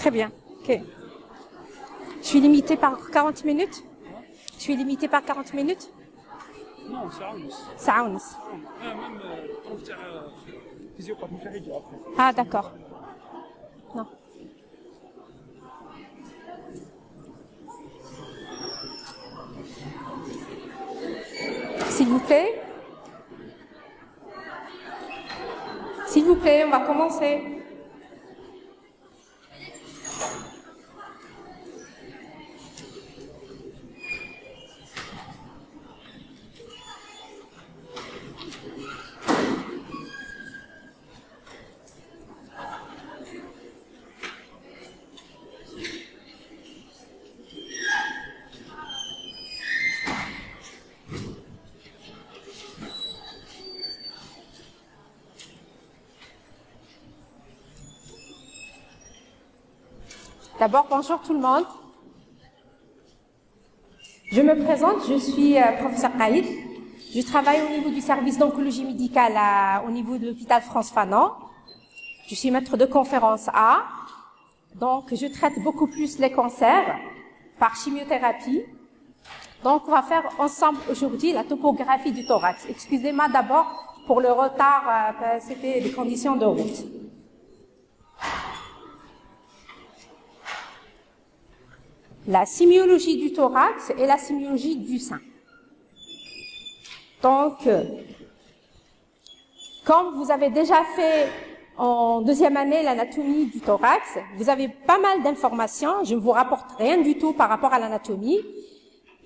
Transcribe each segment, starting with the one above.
Très bien. Ok. Je suis limitée par 40 minutes. Je suis limitée par 40 minutes. Non, ساعة ونص. ساعة ونص. même الظروف تاع فيزيو قد مشاهدة après. Ah, d'accord. Non. S'il vous plaît. S'il vous plaît, on va commencer. D'abord, bonjour tout le monde. Je me présente, je suis professeur Qaïd. Je travaille au niveau du service d'oncologie médicale au niveau de l'hôpital France Fanon. Je suis maître de conférence A. Donc, je traite beaucoup plus les cancers par chimiothérapie. Donc, on va faire ensemble aujourd'hui la topographie du thorax. Excusez-moi d'abord pour le retard, c'était des conditions de route. La sémiologie du thorax et la sémiologie du sein. Donc, comme vous avez déjà fait en deuxième année l'anatomie du thorax, vous avez pas mal d'informations. Je ne vous rapporte rien du tout par rapport à l'anatomie.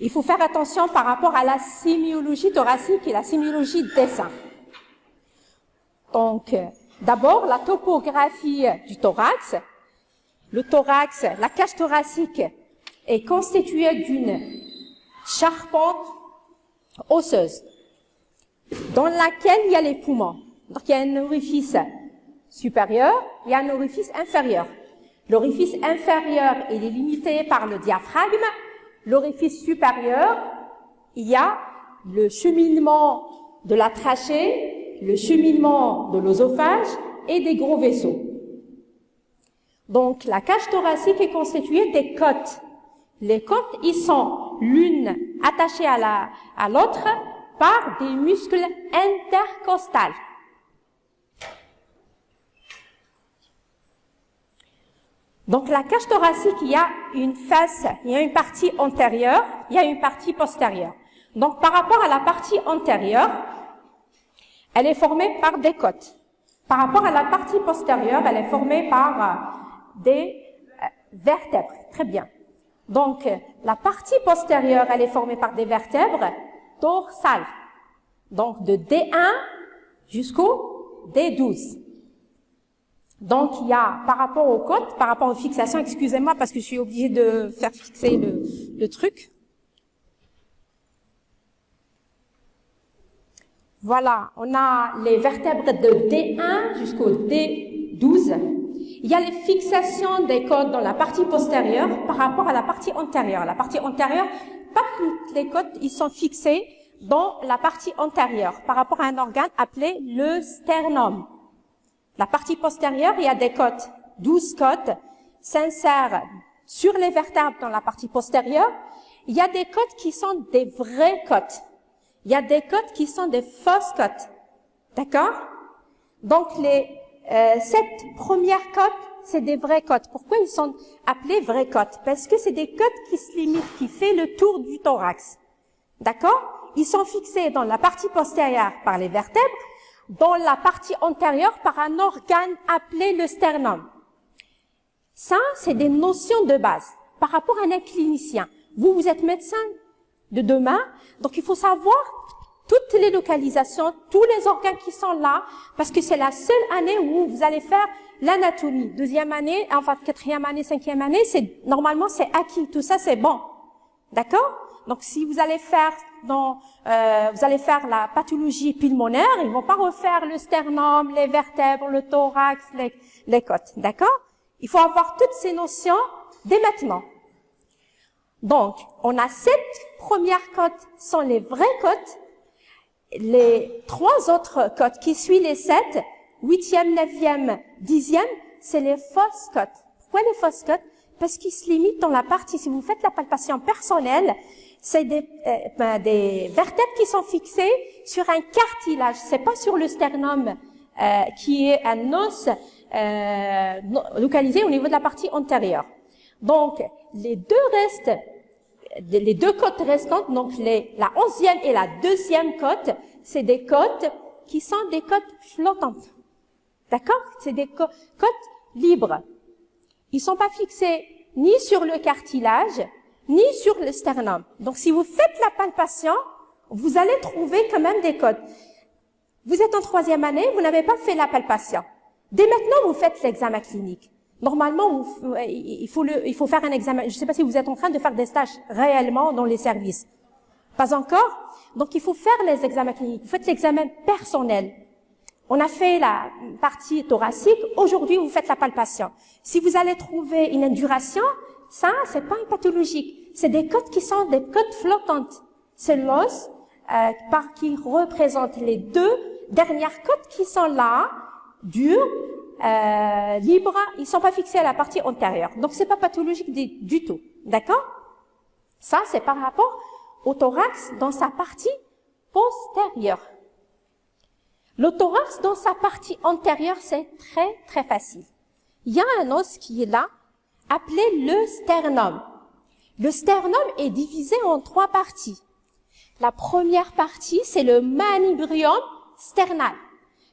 Il faut faire attention par rapport à la sémiologie thoracique et la sémiologie des seins. Donc, d'abord, la topographie du thorax. Le thorax, la cage thoracique, est constituée d'une charpente osseuse dans laquelle il y a les poumons. Donc, il y a un orifice supérieur, il y a un orifice inférieur. L'orifice inférieur, il est limité par le diaphragme. L'orifice supérieur, il y a le cheminement de la trachée, le cheminement de l'œsophage et des gros vaisseaux. Donc, la cage thoracique est constituée des côtes. Les côtes, ils sont l'une attachée à l'autre par des muscles intercostales. Donc, la cage thoracique, il y a une face, il y a une partie antérieure, il y a une partie postérieure. Donc, par rapport à la partie antérieure, elle est formée par des côtes. Par rapport à la partie postérieure, elle est formée par des vertèbres. Très bien. Donc, la partie postérieure, elle est formée par des vertèbres dorsales. Donc, de D1 jusqu'au D12. Donc, il y a, par rapport aux côtes, par rapport aux fixations, excusez-moi parce que je suis obligée de faire fixer le truc. Voilà, on a les vertèbres de D1 jusqu'au D12. Il y a les fixations des côtes dans la partie postérieure par rapport à la partie antérieure. La partie antérieure, pas toutes les côtes, ils sont fixés dans la partie antérieure par rapport à un organe appelé le sternum. La partie postérieure, il y a des côtes, 12 côtes, s'insèrent sur les vertèbres dans la partie postérieure. Il y a des côtes qui sont des vraies côtes. Il y a des côtes qui sont des fausses côtes. D'accord? Donc, cette première côte, c'est des vraies côtes. Pourquoi ils sont appelés vraies côtes? Parce que c'est des côtes qui se limitent, qui fait le tour du thorax. D'accord? Ils sont fixés dans la partie postérieure par les vertèbres, dans la partie antérieure par un organe appelé le sternum. Ça, c'est des notions de base par rapport à un clinicien. Vous êtes médecin de demain, donc il faut savoir toutes les localisations, tous les organes qui sont là, parce que c'est la seule année où vous allez faire l'anatomie. Deuxième année, enfin quatrième année, cinquième année, normalement c'est acquis, tout ça c'est bon, d'accord? Donc si vous allez faire la pathologie pulmonaire, ils vont pas refaire le sternum, les vertèbres, le thorax, les côtes, d'accord? Il faut avoir toutes ces notions dès maintenant. Donc, on a 7 premières côtes sont les vraies côtes. Les 3 autres côtes qui suivent les 7, 8e, 9e, 10e, c'est les fausses côtes. Pourquoi les fausses côtes? Parce qu'ils se limitent dans la partie, si vous faites la palpation personnelle, c'est des vertèbres qui sont fixées sur un cartilage. C'est pas sur le sternum, qui est un os localisé au niveau de la partie antérieure. Donc, les deux côtes restantes, donc la 11e et la 2e côte, c'est des côtes qui sont des côtes flottantes. D'accord? C'est des côtes libres. Ils sont pas fixés ni sur le cartilage, ni sur le sternum. Donc, si vous faites la palpation, vous allez trouver quand même des côtes. Vous êtes en 3e année, vous n'avez pas fait la palpation. Dès maintenant, vous faites l'examen clinique. Normalement, il faut faire un examen. Je ne sais pas si vous êtes en train de faire des stages réellement dans les services. Pas encore? Donc, il faut faire les examens cliniques. Vous faites l'examen personnel. On a fait la partie thoracique. Aujourd'hui, vous faites la palpation. Si vous allez trouver une induration, ça, c'est pas une pathologique. C'est des côtes qui sont des côtes flottantes. C'est l'os qui représente les deux dernières côtes qui sont là, dures, libres. Ils sont pas fixés à la partie antérieure. Donc, c'est pas pathologique du tout. D'accord? Ça, c'est par rapport au thorax dans sa partie postérieure. Le thorax dans sa partie antérieure, c'est très, très facile. Il y a un os qui est là, appelé le sternum. Le sternum est divisé en 3 parties. La première partie, c'est le manubrium sternal.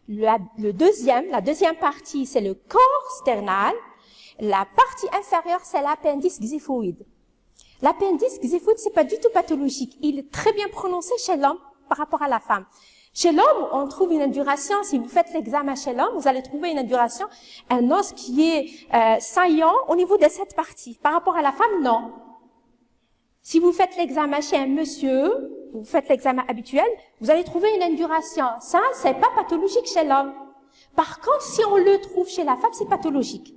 La deuxième partie, c'est le corps sternal. La partie inférieure, c'est l'appendice xiphoïde. L'appendice xiphoïde, c'est pas du tout pathologique. Il est très bien prononcé chez l'homme par rapport à la femme. Chez l'homme, on trouve une induration. Si vous faites l'examen chez l'homme, vous allez trouver une induration, un os qui est saillant au niveau de cette partie. Par rapport à la femme, non. Si vous faites l'examen chez un monsieur, vous faites l'examen habituel, vous allez trouver une induration. Ça, c'est pas pathologique chez l'homme. Par contre, si on le trouve chez la femme, c'est pathologique.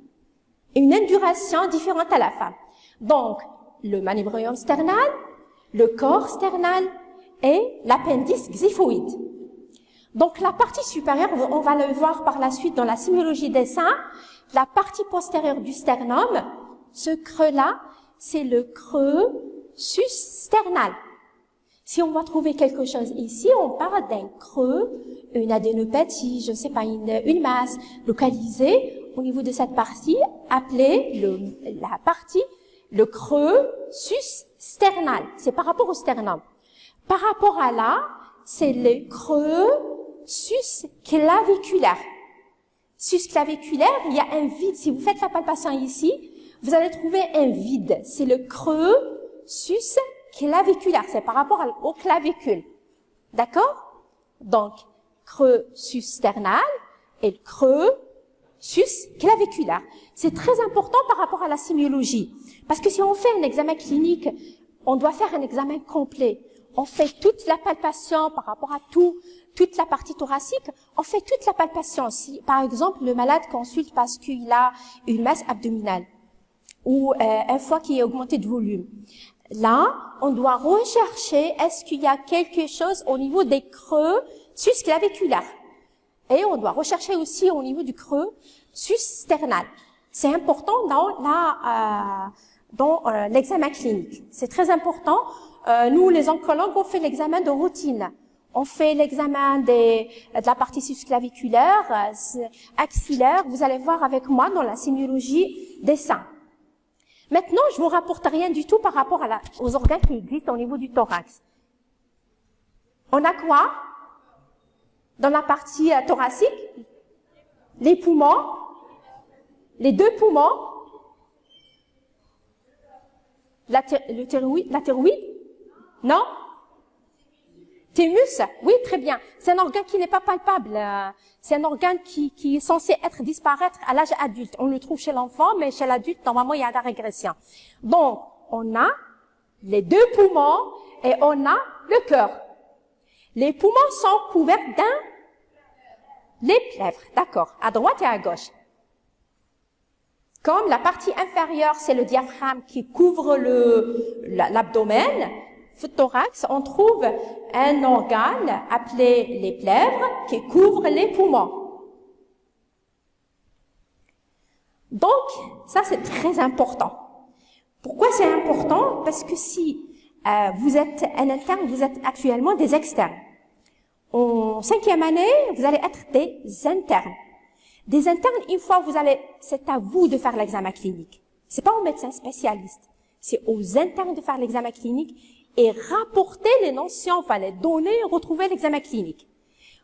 Une induration différente à la femme. Donc, le manubrium sternal, le corps sternal et l'appendice xiphoïde. Donc, la partie supérieure, on va le voir par la suite dans la sémiologie des seins, la partie postérieure du sternum, ce creux-là, c'est le creux sus-sternal. Si on va trouver quelque chose ici, on parle d'un creux, une adénopathie, je ne sais pas, une masse localisée au niveau de cette partie, appelée le creux sus-sternal. C'est par rapport au sternum. Par rapport à là, c'est le creux sus-claviculaire. Sus-claviculaire, il y a un vide. Si vous faites la palpation ici, vous allez trouver un vide. C'est le creux sus-claviculaire. C'est par rapport au clavicule. D'accord? Donc, creux sus-sternal et le creux sus-claviculaire. C'est très important par rapport à la sémiologie. Parce que si on fait un examen clinique, on doit faire un examen complet. On fait toute la palpation par rapport à toute la partie thoracique. On fait toute la palpation. Si, par exemple, le malade consulte parce qu'il a une masse abdominale ou un foie qui est augmenté de volume. Là, on doit rechercher est-ce qu'il y a quelque chose au niveau des creux sus-claviculaires. Et on doit rechercher aussi au niveau du creux sus-sternal. C'est important dans l'examen clinique. C'est très important. Nous, les oncologues, on fait l'examen de routine. On fait l'examen de la partie sus-claviculaire, axillaire. Vous allez voir avec moi dans la sémiologie des seins. Maintenant, je vous rapporte rien du tout par rapport aux organes qui existent au niveau du thorax. On a quoi dans la partie thoracique? Les poumons, les 2 poumons, la thyroïde, non? Thymus, oui, très bien. C'est un organe qui n'est pas palpable. C'est un organe qui est censé disparaître à l'âge adulte. On le trouve chez l'enfant, mais chez l'adulte, normalement, il y a de la régression. Donc, on a les 2 poumons et on a le cœur. Les poumons sont couverts les plèvres, d'accord, à droite et à gauche. Comme la partie inférieure, c'est le diaphragme qui couvre l'abdomen, le thorax, on trouve un organe appelé les plèvres qui couvre les poumons. Donc, ça c'est très important. Pourquoi c'est important? Parce que si vous êtes un interne, vous êtes actuellement des externes. En 5e année, vous allez être des internes. Des internes, une fois c'est à vous de faire l'examen clinique. C'est pas aux médecins spécialistes. C'est aux internes de faire l'examen clinique et rapporter les notions, enfin les données, retrouver l'examen clinique.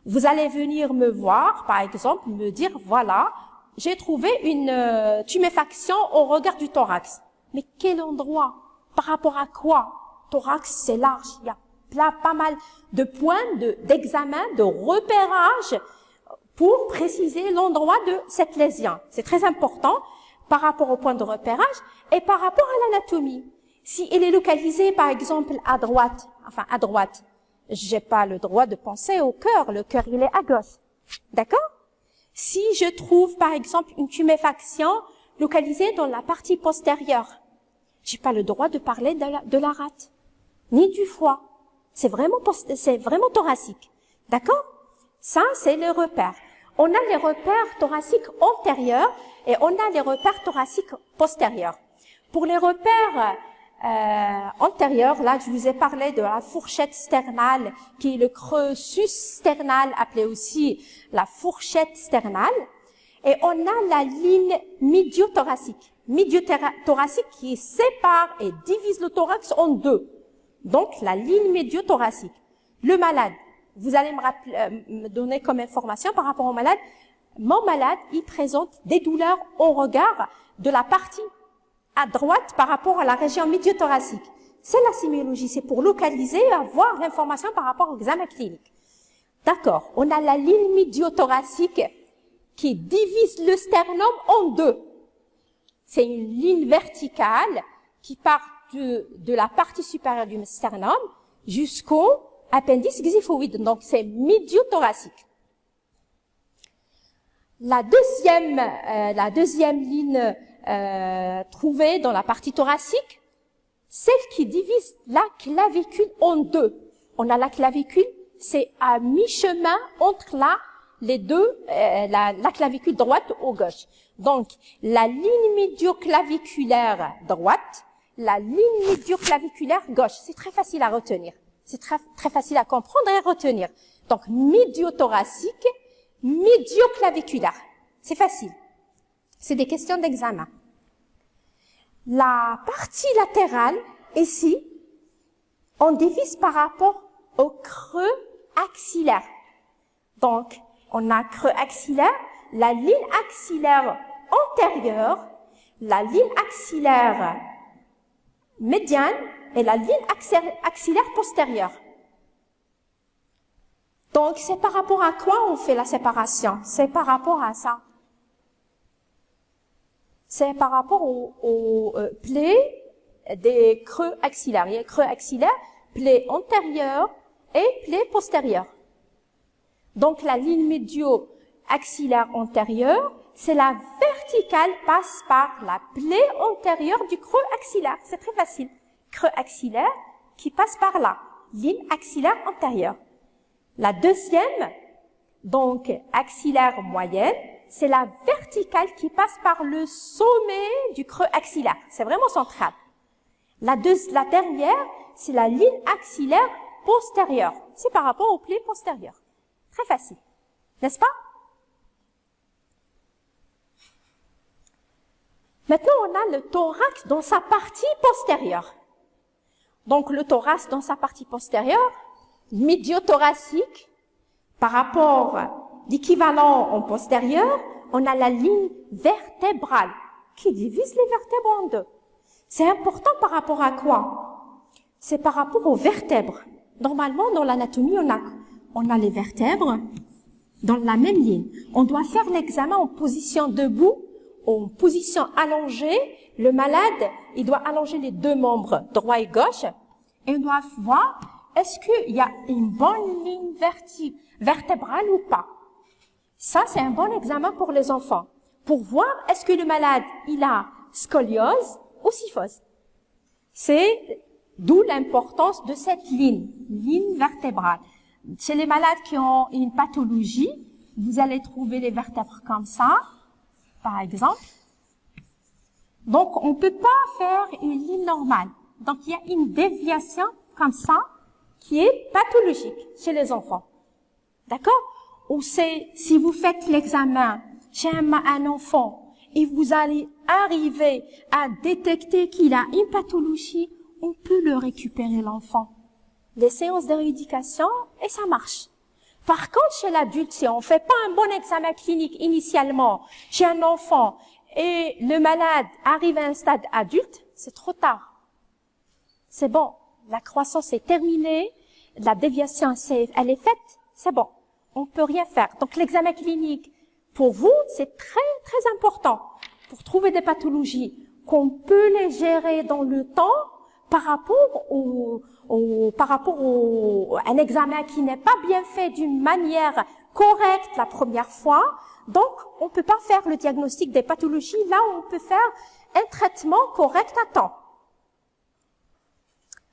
Vous allez venir me voir, par exemple, me dire, voilà, j'ai trouvé une tuméfaction au regard du thorax. Mais quel endroit? Par rapport à quoi? Thorax, c'est large. Il y a là pas mal de points d'examen, de repérage pour préciser l'endroit de cette lésion. C'est très important par rapport au point de repérage et par rapport à l'anatomie. Si elle est localisée, par exemple, à droite, j'ai pas le droit de penser au cœur. Le cœur, il est à gauche. D'accord? Si je trouve, par exemple, une tuméfaction localisée dans la partie postérieure, j'ai pas le droit de parler de la rate, ni du foie. C'est vraiment thoracique. D'accord? Ça, c'est les repères. On a les repères thoraciques antérieurs et on a les repères thoraciques postérieurs. Pour les repères antérieurs, là, je vous ai parlé de la fourchette sternale, qui est le creux sus-sternal, appelé aussi la fourchette sternale. Et on a la ligne médiothoracique. Médiothoracique qui sépare et divise le thorax en deux. Donc, la ligne médiothoracique. Le malade, vous allez me donner comme information par rapport au malade. Mon malade, il présente des douleurs au regard de la partie à droite par rapport à la région médiothoracique. C'est la sémiologie, c'est pour localiser et avoir l'information par rapport au examen clinique. D'accord, on a la ligne médiothoracique qui divise le sternum en deux. C'est une ligne verticale qui part de la partie supérieure du sternum jusqu'au appendice xiphoïde. Donc, c'est médiothoracique. La deuxième ligne trouvée dans la partie thoracique, celle qui divise la clavicule en deux. On a la clavicule, c'est à mi-chemin entre les deux, la clavicule droite ou gauche. Donc, la ligne médioclaviculaire droite, la ligne médioclaviculaire gauche. C'est très facile à retenir. C'est très facile à comprendre et à retenir. Donc, médiothoracique, médioclaviculaire. C'est facile. C'est des questions d'examen. La partie latérale, ici, on divise par rapport au creux axillaire. Donc, on a creux axillaire, la ligne axillaire antérieure, la ligne axillaire médiane et la ligne axillaire postérieure. Donc, c'est par rapport à quoi on fait la séparation? C'est par rapport à ça. C'est par rapport aux plaies des creux axillaires. Il y a creux axillaire, plaie antérieure et plaie postérieure. Donc, la ligne médio-axillaire antérieure, c'est la verticale passe par la plaie antérieure du creux axillaire. C'est très facile. Creux axillaire qui passe par là. Ligne axillaire antérieure. La deuxième, donc axillaire moyenne, c'est la verticale qui passe par le sommet du creux axillaire. C'est vraiment central. La dernière, c'est la ligne axillaire postérieure. C'est par rapport aux plaies postérieures. Très facile, n'est-ce pas? Maintenant, on a le thorax dans sa partie postérieure. Donc, le thorax dans sa partie postérieure, médiothoracique, par rapport l'équivalent en postérieur, on a la ligne vertébrale qui divise les vertèbres en deux. C'est important par rapport à quoi? C'est par rapport aux vertèbres. Normalement, dans l'anatomie, on a les vertèbres dans la même ligne. On doit faire l'examen en position debout, en position allongée. Le malade, il doit allonger les deux membres, droit et gauche, et on doit voir est-ce qu'il y a une bonne ligne vertébrale ou pas. Ça, c'est un bon examen pour les enfants, pour voir est-ce que le malade, il a scoliose ou kyphose. C'est d'où l'importance de cette ligne vertébrale. Chez les malades qui ont une pathologie, vous allez trouver les vertèbres comme ça, par exemple. Donc, on ne peut pas faire une ligne normale. Donc, il y a une déviation comme ça qui est pathologique chez les enfants. D'accord? Ou c'est, si vous faites l'examen chez un enfant et vous allez arriver à détecter qu'il a une pathologie, on peut le récupérer, l'enfant. Les séances de rééducation, et ça marche. Par contre, chez l'adulte, si on ne fait pas un bon examen clinique initialement chez un enfant et le malade arrive à un stade adulte, c'est trop tard. C'est bon, la croissance est terminée, la déviation, elle est faite, c'est bon. On peut rien faire. Donc, l'examen clinique, pour vous, c'est très, très important pour trouver des pathologies qu'on peut les gérer dans le temps par rapport à un examen qui n'est pas bien fait d'une manière correcte la première fois. Donc, on ne peut pas faire le diagnostic des pathologies là où on peut faire un traitement correct à temps.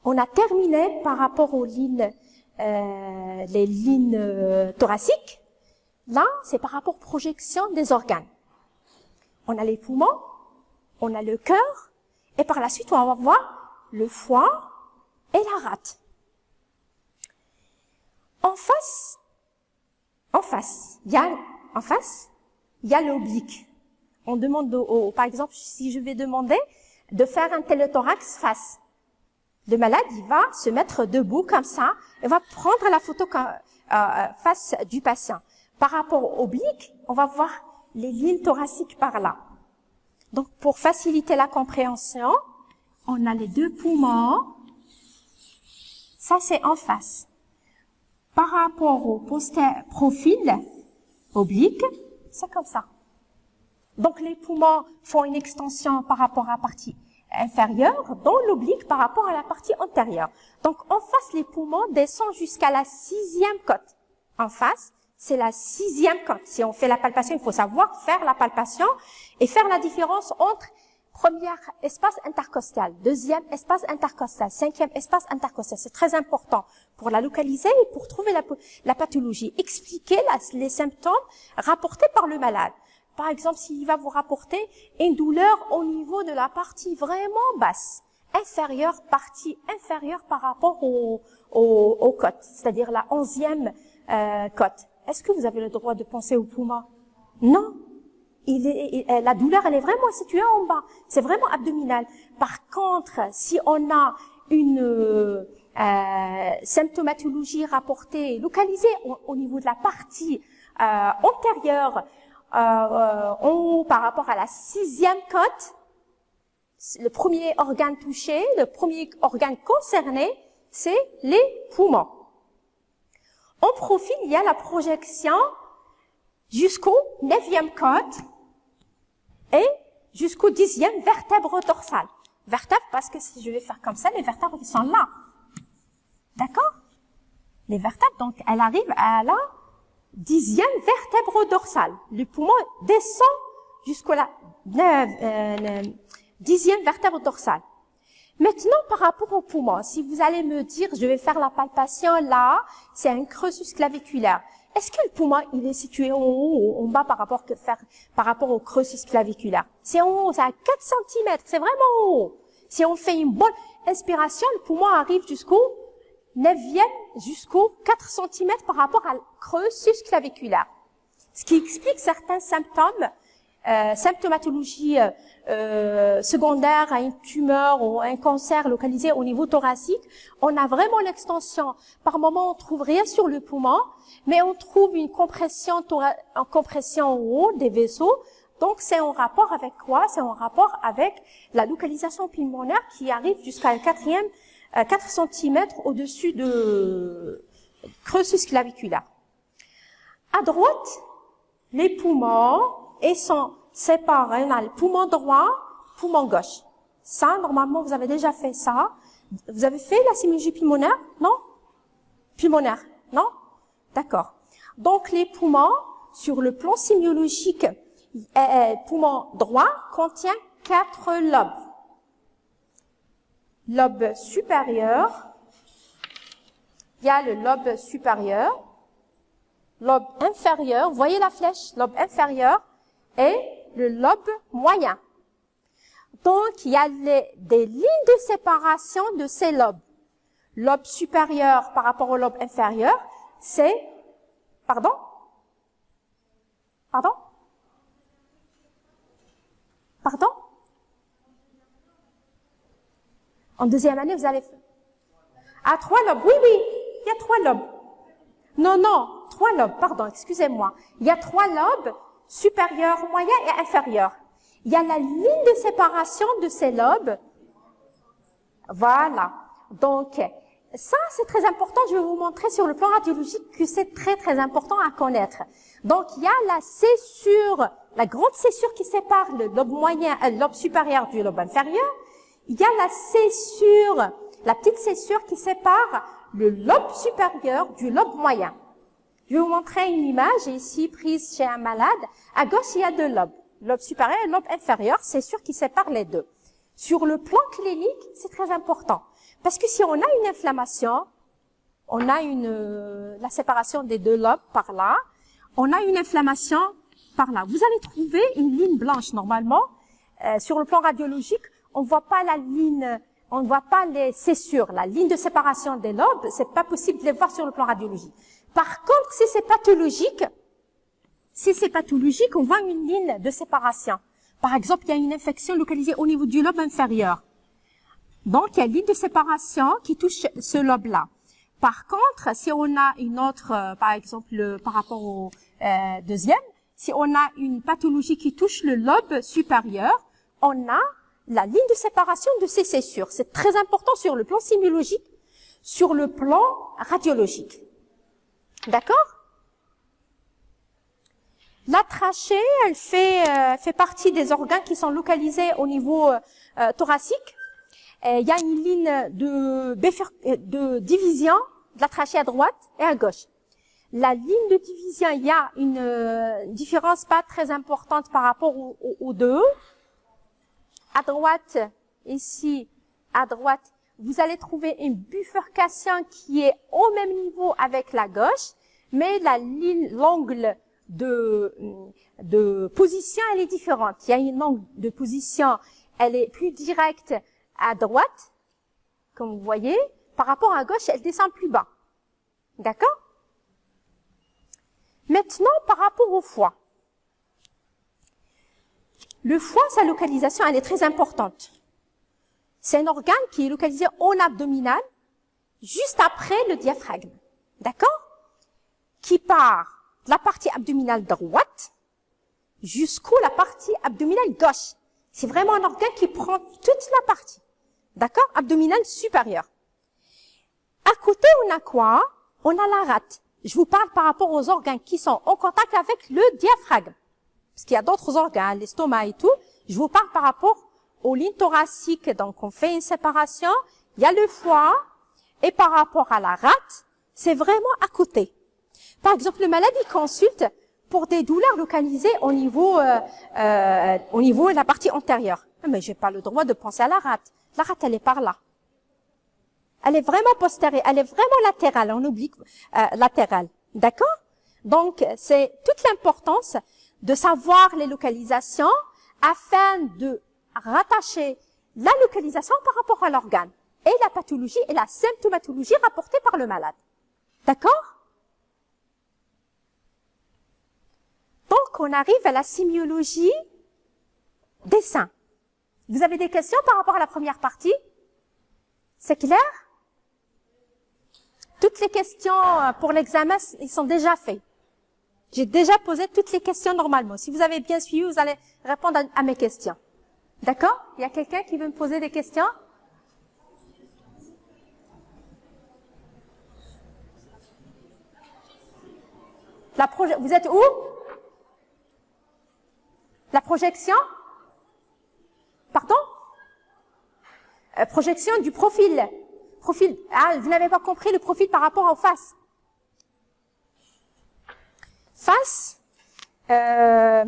On a terminé par rapport aux lignes, les lignes thoraciques. Là, c'est par rapport aux projections des organes. On a les poumons, on a le cœur, et par la suite, on va voir le foie et la rate. En face, il y a l'oblique. On demande par exemple, si je vais demander de faire un téléthorax face. Le malade, il va se mettre debout comme ça, et va prendre la photo face du patient. Par rapport au oblique, on va voir les lignes thoraciques par là. Donc, pour faciliter la compréhension, on a les deux poumons. Ça, c'est en face. Par rapport au profil oblique, c'est comme ça. Donc, les poumons font une extension par rapport à la partie inférieure, dans l'oblique par rapport à la partie antérieure. Donc, en face, les poumons descendent jusqu'à la 6e côte. En face, c'est la 6e côte. Si on fait la palpation, il faut savoir faire la palpation et faire la différence entre premier espace intercostal, deuxième espace intercostal, cinquième espace intercostal. C'est très important pour la localiser et pour trouver la pathologie. Expliquer les symptômes rapportés par le malade. Par exemple, s'il va vous rapporter une douleur au niveau de la partie vraiment basse, partie inférieure par rapport aux côtes, c'est-à-dire la 11e côte. Est-ce que vous avez le droit de penser au poumon? Non. La douleur, elle est vraiment située en bas. C'est vraiment abdominal. Par contre, si on a une symptomatologie rapportée, localisée au niveau de la partie antérieure, par rapport à la 6e côte, le premier organe touché, le premier organe concerné, c'est les poumons. En profil, il y a la projection jusqu'au 9e côte et jusqu'au 10e vertèbre dorsale. Vertèbre parce que si je vais faire comme ça, les vertèbres sont là. D'accord? Les vertèbres, donc, elles arrivent à la 10e vertèbre dorsale. Le poumon descend jusqu'à la 10e vertèbre dorsale. Maintenant, par rapport au poumon, si vous allez me dire, je vais faire la palpation là, c'est un creusus claviculaire. Est-ce que le poumon, il est situé en haut ou en bas par rapport au creusus claviculaire? C'est en haut, c'est à 4 cm, c'est vraiment en haut. Si on fait une bonne inspiration, le poumon arrive jusqu'au 9e, jusqu'au 4 cm par rapport à creusus claviculaire. Ce qui explique certains symptômes, symptomatologie secondaire à une tumeur ou un cancer localisé au niveau thoracique. On a vraiment l'extension. Par moment, on trouve rien sur le poumon, mais on trouve une compression en haut des vaisseaux. Donc, c'est en rapport avec quoi? C'est en rapport avec la localisation pulmonaire qui arrive jusqu'à 4 cm au-dessus de creusus claviculaire. À droite, les poumons sont séparés. On a le poumon droit, poumon gauche. Ça, normalement, vous avez déjà fait ça. Vous avez fait la sémiologie pulmonaire? Non? Pulmonaire? Non? D'accord. Donc, les poumons, sur le plan sémiologique, poumon droit contient 4 lobes. Lobe supérieur, il y a le lobe supérieur, lobe inférieur, vous voyez la flèche, lobe inférieur, et le lobe moyen. Donc, il y a des lignes de séparation de ces lobes. Lobe supérieur par rapport au lobe inférieur, c'est... Pardon? Pardon? Pardon? En deuxième année, vous allez... Ah, 3 lobes. Oui, oui, il y a 3 lobes. Non, 3 lobes, pardon, excusez-moi. Il y a 3 lobes, supérieur, moyen et inférieur. Il y a la ligne de séparation de ces lobes. Voilà. Donc, ça, c'est très important. Je vais vous montrer sur le plan radiologique que c'est très, très important à connaître. Donc, il y a la césure, la grande césure qui sépare le lobe moyen, le lobe supérieur du lobe inférieur. Il y a la césure, la petite césure qui sépare le lobe supérieur du lobe moyen. Je vais vous montrer une image ici prise chez un malade. À gauche, il y a 2 lobes. Lobe supérieur et lobe inférieur, c'est sûr qui sépare les deux. Sur le plan clinique, c'est très important. Parce que si on a une inflammation, on a la séparation des 2 lobes par là, on a une inflammation par là. Vous allez trouver une ligne blanche normalement. Sur le plan radiologique, on voit pas la ligne, on ne voit pas les césures. La ligne de séparation des lobes, c'est pas possible de les voir sur le plan radiologique. Par contre, si c'est pathologique, on voit une ligne de séparation. Par exemple, il y a une infection localisée au niveau du lobe inférieur. Donc, il y a une ligne de séparation qui touche ce lobe-là. Par contre, si on a une autre, par exemple, par rapport au deuxième, si on a une pathologie qui touche le lobe supérieur, on a la ligne de séparation de ces césures. C'est très important sur le plan sémiologique, sur le plan radiologique. D'accord? La trachée, elle fait partie des organes qui sont localisés au niveau thoracique. Il y a une ligne de division de la trachée à droite et à gauche. La ligne de division, il y a une différence pas très importante par rapport aux deux. À droite, ici, à droite, vous allez trouver une bifurcation qui est au même niveau avec la gauche, mais l'angle de position, elle est différente. Il y a une angle de position, elle est plus directe à droite, comme vous voyez. Par rapport à gauche, elle descend plus bas. D'accord? Maintenant, par rapport au foie. Le foie, sa localisation, elle est très importante. C'est un organe qui est localisé en abdominal, juste après le diaphragme. D'accord? Qui part de la partie abdominale droite jusqu'à la partie abdominale gauche. C'est vraiment un organe qui prend toute la partie. D'accord? Abdominale supérieure. À côté, on a quoi? On a la rate. Je vous parle par rapport aux organes qui sont en contact avec le diaphragme. Parce qu'il y a d'autres organes, l'estomac et tout. Je vous parle par rapport aux lignes thoraciques. Donc, on fait une séparation. Il y a le foie. Et par rapport à la rate, c'est vraiment à côté. Par exemple, le malade, il consulte pour des douleurs localisées au niveau de la partie antérieure. Mais j'ai pas le droit de penser à la rate. La rate, elle est par là. Elle est vraiment postérieure, elle est vraiment latérale, on oublie latérale. D'accord? Donc, c'est toute l'importance de savoir les localisations afin de rattacher la localisation par rapport à l'organe et la pathologie et la symptomatologie rapportée par le malade. D'accord? Donc, on arrive à la sémiologie des seins. Vous avez des questions par rapport à la première partie? C'est clair? Toutes les questions pour l'examen, ils sont déjà faits. J'ai déjà posé toutes les questions normalement. Si vous avez bien suivi, vous allez répondre à mes questions. D'accord? Il y a quelqu'un qui veut me poser des questions? Vous êtes où? La projection? Pardon? Projection du profil. Ah, vous n'avez pas compris le profil par rapport aux faces. Face, je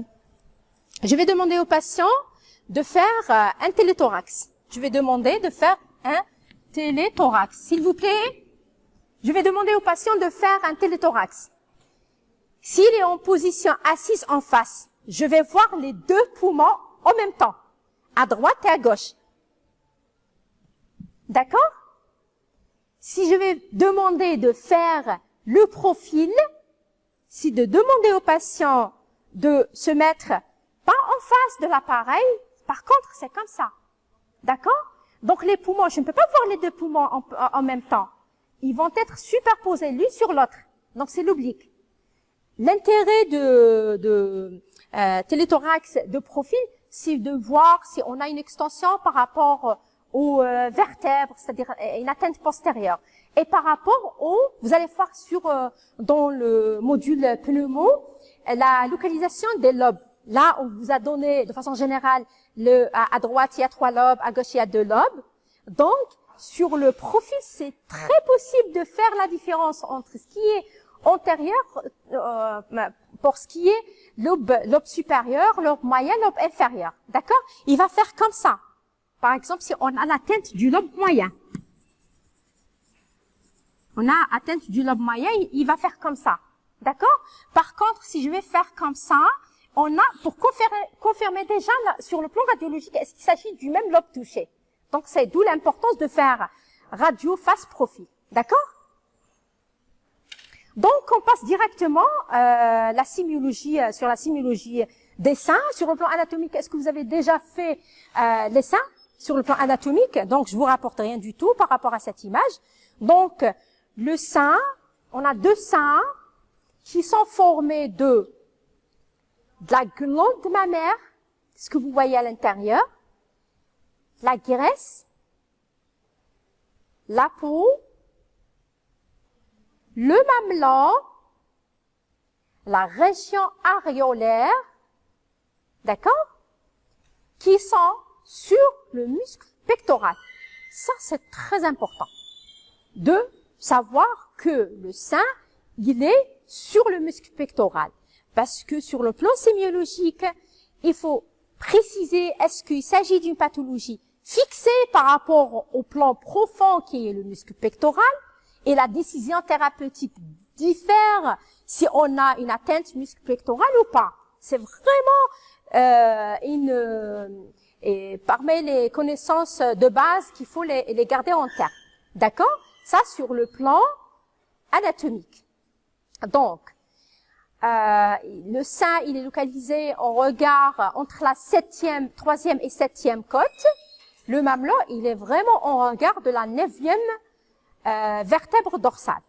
vais demander au patient de faire un téléthorax. Je vais demander de faire un téléthorax. S'il vous plaît, je vais demander au patient de faire un téléthorax. S'il est en position assise en face, je vais voir les deux poumons en même temps. à droite et à gauche. D'accord? Si je vais demander de faire le profil, c'est de demander au patient de se mettre pas en face de l'appareil, par contre, c'est comme ça. D'accord? Donc, les poumons, je ne peux pas voir les deux poumons en même temps. Ils vont être superposés l'une sur l'autre. Donc, c'est l'oblique. L'intérêt de téléthorax de profil, c'est de voir si on a une extension par rapport aux vertèbres, c'est-à-dire une atteinte postérieure. Et par rapport vous allez voir dans le module pneumo, la localisation des lobes. Là, on vous a donné, de façon générale, à droite, il y a 3 lobes, à gauche, il y a 2 lobes. Donc, sur le profil, c'est très possible de faire la différence entre ce qui est antérieur, pour ce qui est lobe supérieur, lobe moyen, lobe inférieur. D'accord? Il va faire comme ça. Par exemple, si on a l'atteinte du lobe moyen. On a atteinte du lobe moyen, il va faire comme ça. D'accord? Par contre, si je vais faire comme ça, on a, pour confirmer déjà sur le plan radiologique, est-ce qu'il s'agit du même lobe touché? Donc, c'est d'où l'importance de faire radio face profil. D'accord? Donc, on passe directement sur la sémiologie des seins. Sur le plan anatomique, est-ce que vous avez déjà fait les seins sur le plan anatomique? Donc, je vous rapporte rien du tout par rapport à cette image. Donc, le sein, on a 2 seins qui sont formés de la glande mammaire, ce que vous voyez à l'intérieur, la graisse, la peau, le mamelon, la région aréolaire, d'accord, qui sont sur le muscle pectoral. Ça, c'est très important de savoir que le sein, il est sur le muscle pectoral. Parce que sur le plan sémiologique, il faut préciser est-ce qu'il s'agit d'une pathologie fixée par rapport au plan profond qui est le muscle pectoral, et la décision thérapeutique diffère si on a une atteinte muscle pectoral ou pas. C'est vraiment et parmi les connaissances de base qu'il faut les garder en tête. D'accord? Ça sur le plan anatomique. Donc, le sein, il est localisé en regard entre la 3e et 7e côte. Le mamelon, il est vraiment en regard de la 9e vertèbre dorsale.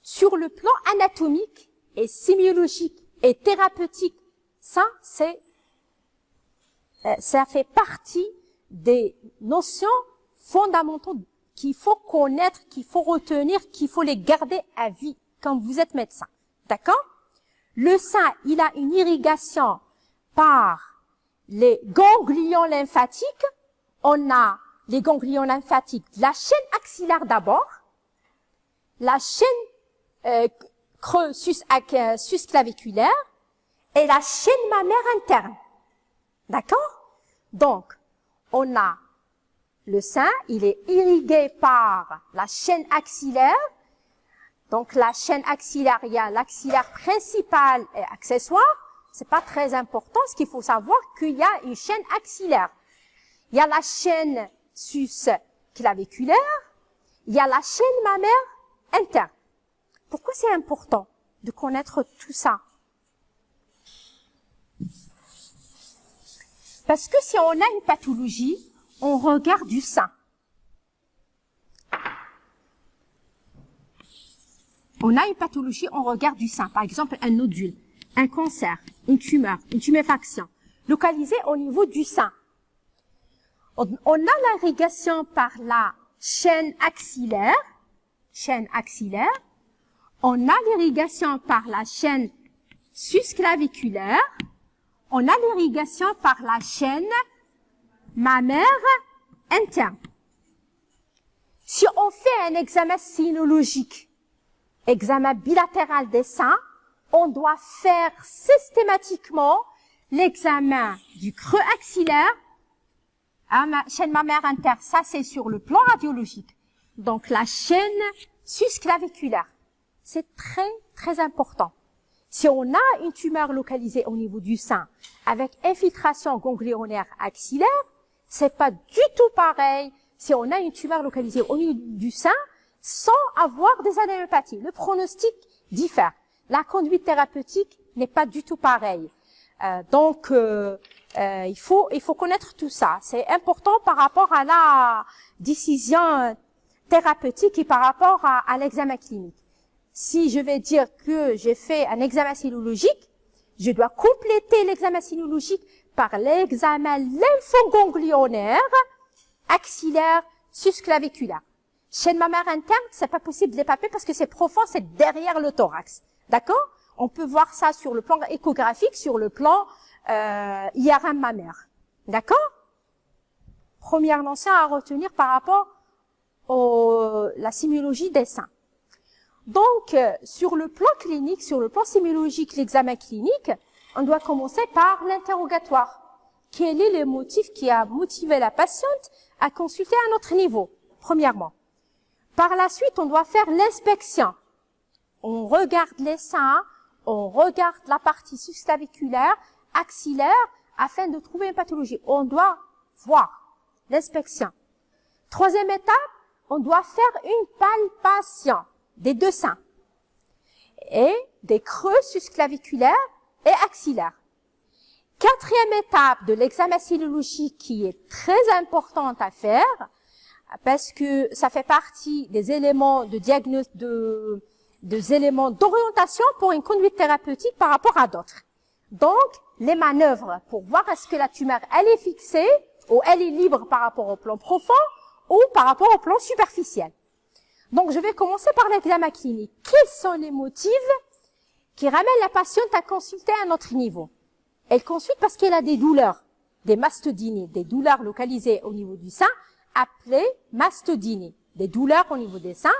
Sur le plan anatomique et sémiologique et thérapeutique, ça fait partie des notions fondamentales qu'il faut connaître, qu'il faut retenir, qu'il faut les garder à vie quand vous êtes médecin. D'accord? Le sein, il a une irrigation par les ganglions lymphatiques. On a les ganglions lymphatiques, la chaîne axillaire d'abord, la chaîne creux sus-claviculaire et la chaîne mammaire interne. D'accord? Donc, on a le sein, il est irrigué par la chaîne axillaire. Donc, la chaîne axillaire, il y a l'axillaire principal et accessoire. C'est pas très important. Ce qu'il faut savoir, qu'il y a une chaîne axillaire. Il y a la chaîne sus-claviculaire. Il y a la chaîne mammaire interne. Pourquoi c'est important de connaître tout ça? Parce que si on a une pathologie, on regarde du sein. On a une pathologie, on regarde du sein. Par exemple, un nodule, un cancer, une tumeur, une tuméfaction, localisée au niveau du sein. On a l'irrigation par la chaîne axillaire. On a l'irrigation par la chaîne sus-claviculaire. On a l'irrigation par la chaîne mammaire interne. Si on fait un examen cynologique, examen bilatéral des seins, on doit faire systématiquement l'examen du creux axillaire, chaîne mammaire interne, ça c'est sur le plan radiologique. Donc la chaîne sus-claviculaire, c'est très très important. Si on a une tumeur localisée au niveau du sein avec infiltration ganglionnaire axillaire, c'est pas du tout pareil si on a une tumeur localisée au niveau du sein sans avoir des adénopathies. Le pronostic diffère. La conduite thérapeutique n'est pas du tout pareille. Donc, il faut connaître tout ça. C'est important par rapport à la décision thérapeutique et par rapport à l'examen clinique. Si je vais dire que j'ai fait un examen cynologique, je dois compléter l'examen cynologique par l'examen lymphoganglionnaire, axillaire, susclaviculaire. Chaîne mammaire interne, c'est pas possible de les palper parce que c'est profond, c'est derrière le thorax. D'accord? On peut voir ça sur le plan échographique, sur le plan IRM mammaire. D'accord? Première notion à retenir par rapport la sémiologie des seins. Donc, sur le plan clinique, sur le plan sémiologique, l'examen clinique, on doit commencer par l'interrogatoire. Quel est le motif qui a motivé la patiente à consulter à notre niveau, premièrement. Par la suite, on doit faire l'inspection. On regarde les seins, on regarde la partie susclaviculaire, axillaire, afin de trouver une pathologie. On doit voir l'inspection. Troisième étape, on doit faire une palpation des deux seins et des creux susclaviculaires et axillaires. Quatrième étape de l'examen cynologique qui est très importante à faire parce que ça fait partie des éléments de diagnostic, des éléments d'orientation pour une conduite thérapeutique par rapport à d'autres. Donc, les manœuvres pour voir est-ce que la tumeur elle est fixée ou elle est libre par rapport au plan profond ou par rapport au plan superficiel. Donc, je vais commencer par l'examen clinique. Quels sont les motifs qui ramènent la patiente à consulter à notre niveau? Elle consulte parce qu'elle a des douleurs, des mastodinies, des douleurs localisées au niveau du sein, appelées mastodinies, des douleurs au niveau des seins.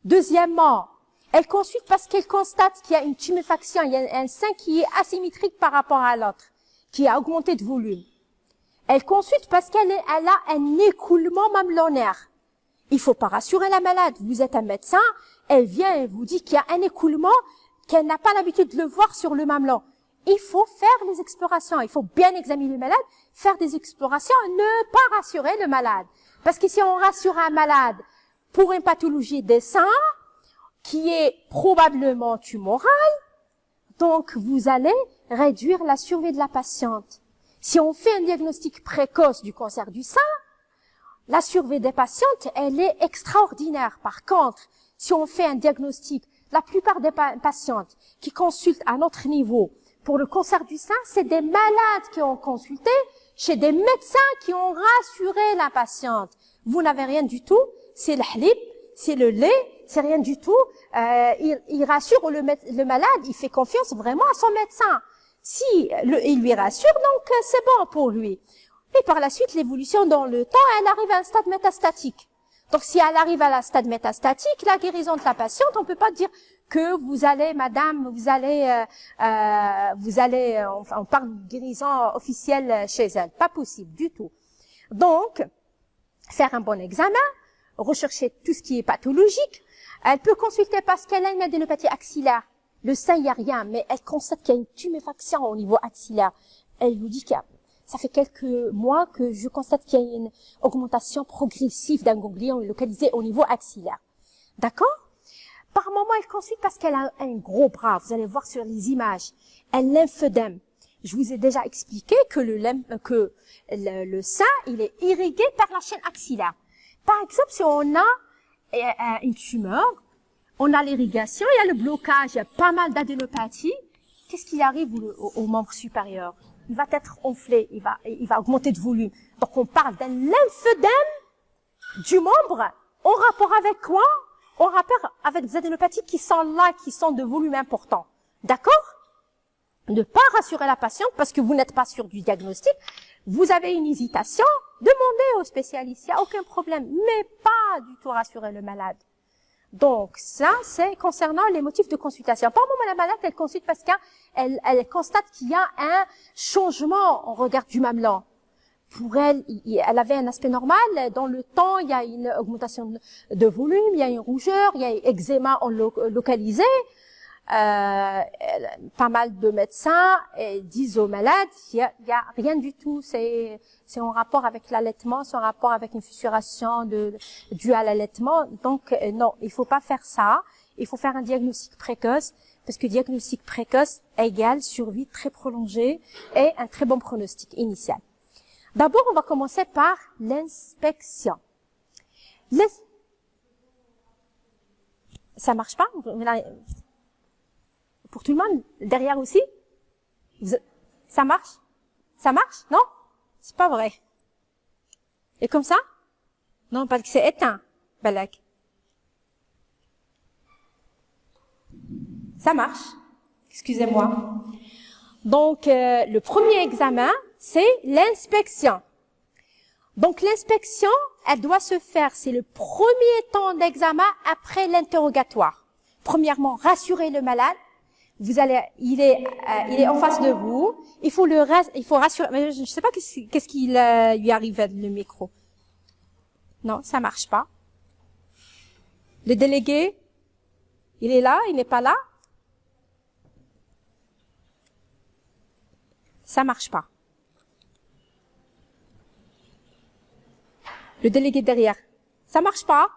Deuxièmement, elle consulte parce qu'elle constate qu'il y a une tuméfaction, il y a un sein qui est asymétrique par rapport à l'autre, qui a augmenté de volume. Elle consulte parce qu'elle a un écoulement mamelonnaire. Il faut pas rassurer la malade. Vous êtes un médecin, elle vient et vous dit qu'il y a un écoulement, qu'elle n'a pas l'habitude de le voir sur le mamelon. Il faut faire les explorations, il faut bien examiner le malade, faire des explorations, ne pas rassurer le malade. Parce que si on rassure un malade pour une pathologie des seins, qui est probablement tumorale, donc vous allez réduire la survie de la patiente. Si on fait un diagnostic précoce du cancer du sein, la survie des patientes, elle est extraordinaire. Par contre, si on fait un diagnostic, la plupart des patientes qui consultent à notre niveau pour le cancer du sein, c'est des malades qui ont consulté chez des médecins qui ont rassuré la patiente. Vous n'avez rien du tout, c'est le halib, c'est le lait, c'est rien du tout. Il rassure le malade, il fait confiance vraiment à son médecin. Si il lui rassure, donc c'est bon pour lui. Et par la suite, l'évolution dans le temps, elle arrive à un stade métastatique. Donc si elle arrive à un stade métastatique, la guérison de la patiente, on peut pas dire que vous allez, madame, on parle de guérison officielle chez elle. Pas possible du tout. Donc, faire un bon examen, rechercher tout ce qui est pathologique. Elle peut consulter parce qu'elle a une adénopathie axillaire. Le sein, il n'y a rien, mais elle constate qu'il y a une tuméfaction au niveau axillaire. Elle vous dit ça fait quelques mois que je constate qu'il y a une augmentation progressive d'un ganglion localisé au niveau axillaire. D'accord? Par moment, elle consulte parce qu'elle a un gros bras. Vous allez voir sur les images. Un lymphœdème. Je vous ai déjà expliqué que le sein, il est irrigué par la chaîne axillaire. Par exemple, si on a une tumeur, on a l'irrigation, il y a le blocage, il y a pas mal d'adénopathie. Qu'est-ce qui arrive au membre supérieur? Il va être enflé, il va augmenter de volume. Donc on parle d'un lymphœdème du membre en rapport avec quoi? En rapport avec des adénopathies qui sont là, qui sont de volume important. D'accord? Ne pas rassurer la patiente parce que vous n'êtes pas sûr du diagnostic. Vous avez une hésitation, demandez au spécialiste, il n'y a aucun problème, mais pas du tout rassurer le malade. Donc, ça, c'est concernant les motifs de consultation. Par moment, la malade, elle consulte parce qu'elle constate qu'il y a un changement en regard du mamelon. Pour elle, elle avait un aspect normal. Dans le temps, il y a une augmentation de volume, il y a une rougeur, il y a un eczéma localisé. pas mal de médecins disent aux malades, il y a rien du tout, c'est en rapport avec l'allaitement, c'est en rapport avec une fissuration due à l'allaitement. Donc non, il faut pas faire ça. Il faut faire un diagnostic précoce, parce que diagnostic précoce égale survie très prolongée et un très bon pronostic initial. D'abord, on va commencer par l'inspection. Ça marche pas? Pour tout le monde? Derrière aussi? Ça marche? Ça marche? Non? C'est pas vrai. Et comme ça? Non, parce que c'est éteint. Balak. Ça marche. Excusez-moi. Donc, le premier examen, c'est l'inspection. Donc, l'inspection, elle doit se faire, c'est le premier temps d'examen après l'interrogatoire. Premièrement, rassurer le malade. Il est en face de vous. Il faut rassurer. Mais je ne sais pas qu'est-ce qu'il lui arrive à le micro. Non, ça marche pas. Le délégué, il est là, il n'est pas là. Ça marche pas. Le délégué derrière, ça marche pas.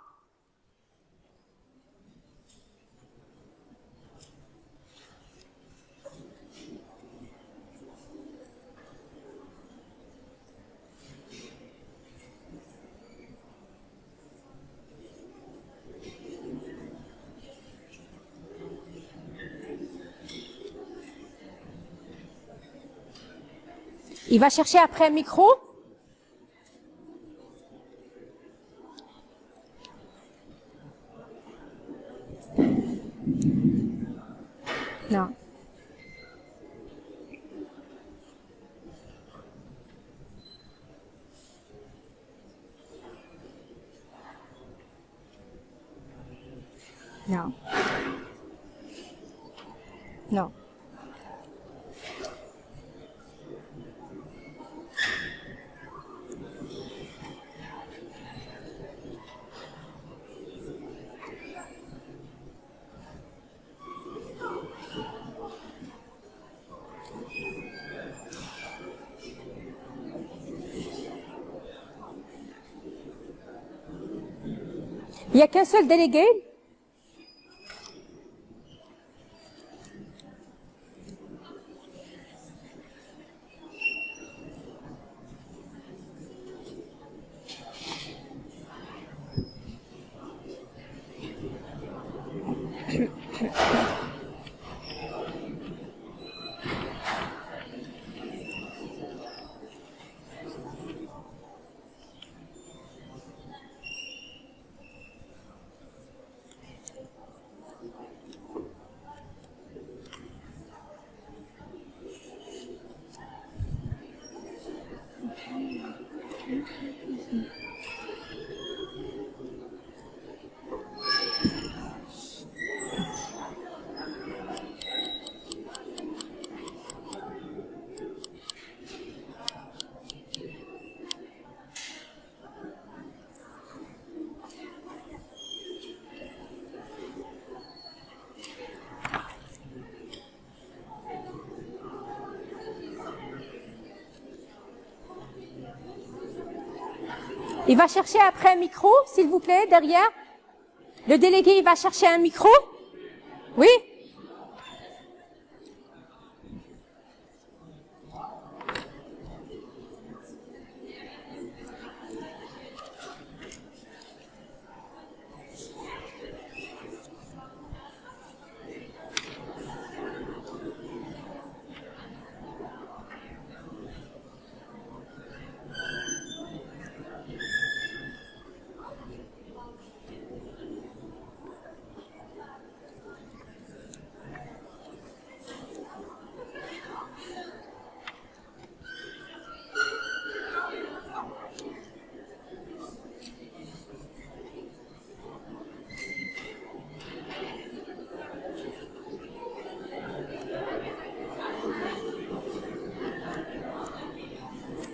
Il va chercher après un micro. Non. Non. Non. Il n'y a qu'un seul délégué. Il va chercher après un micro, s'il vous plaît, derrière. Le délégué, il va chercher un micro. Oui?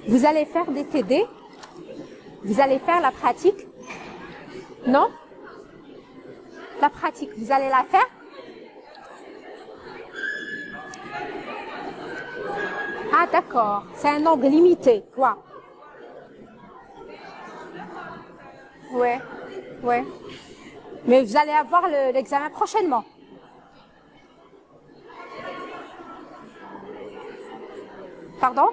Vous allez faire des TD? Vous allez faire la pratique? Non? La pratique, vous allez la faire? Ah, d'accord. C'est un nombre limité, quoi. Ouais, ouais. Mais vous allez avoir l'examen prochainement. Pardon?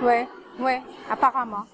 Ouais, ouais, apparemment.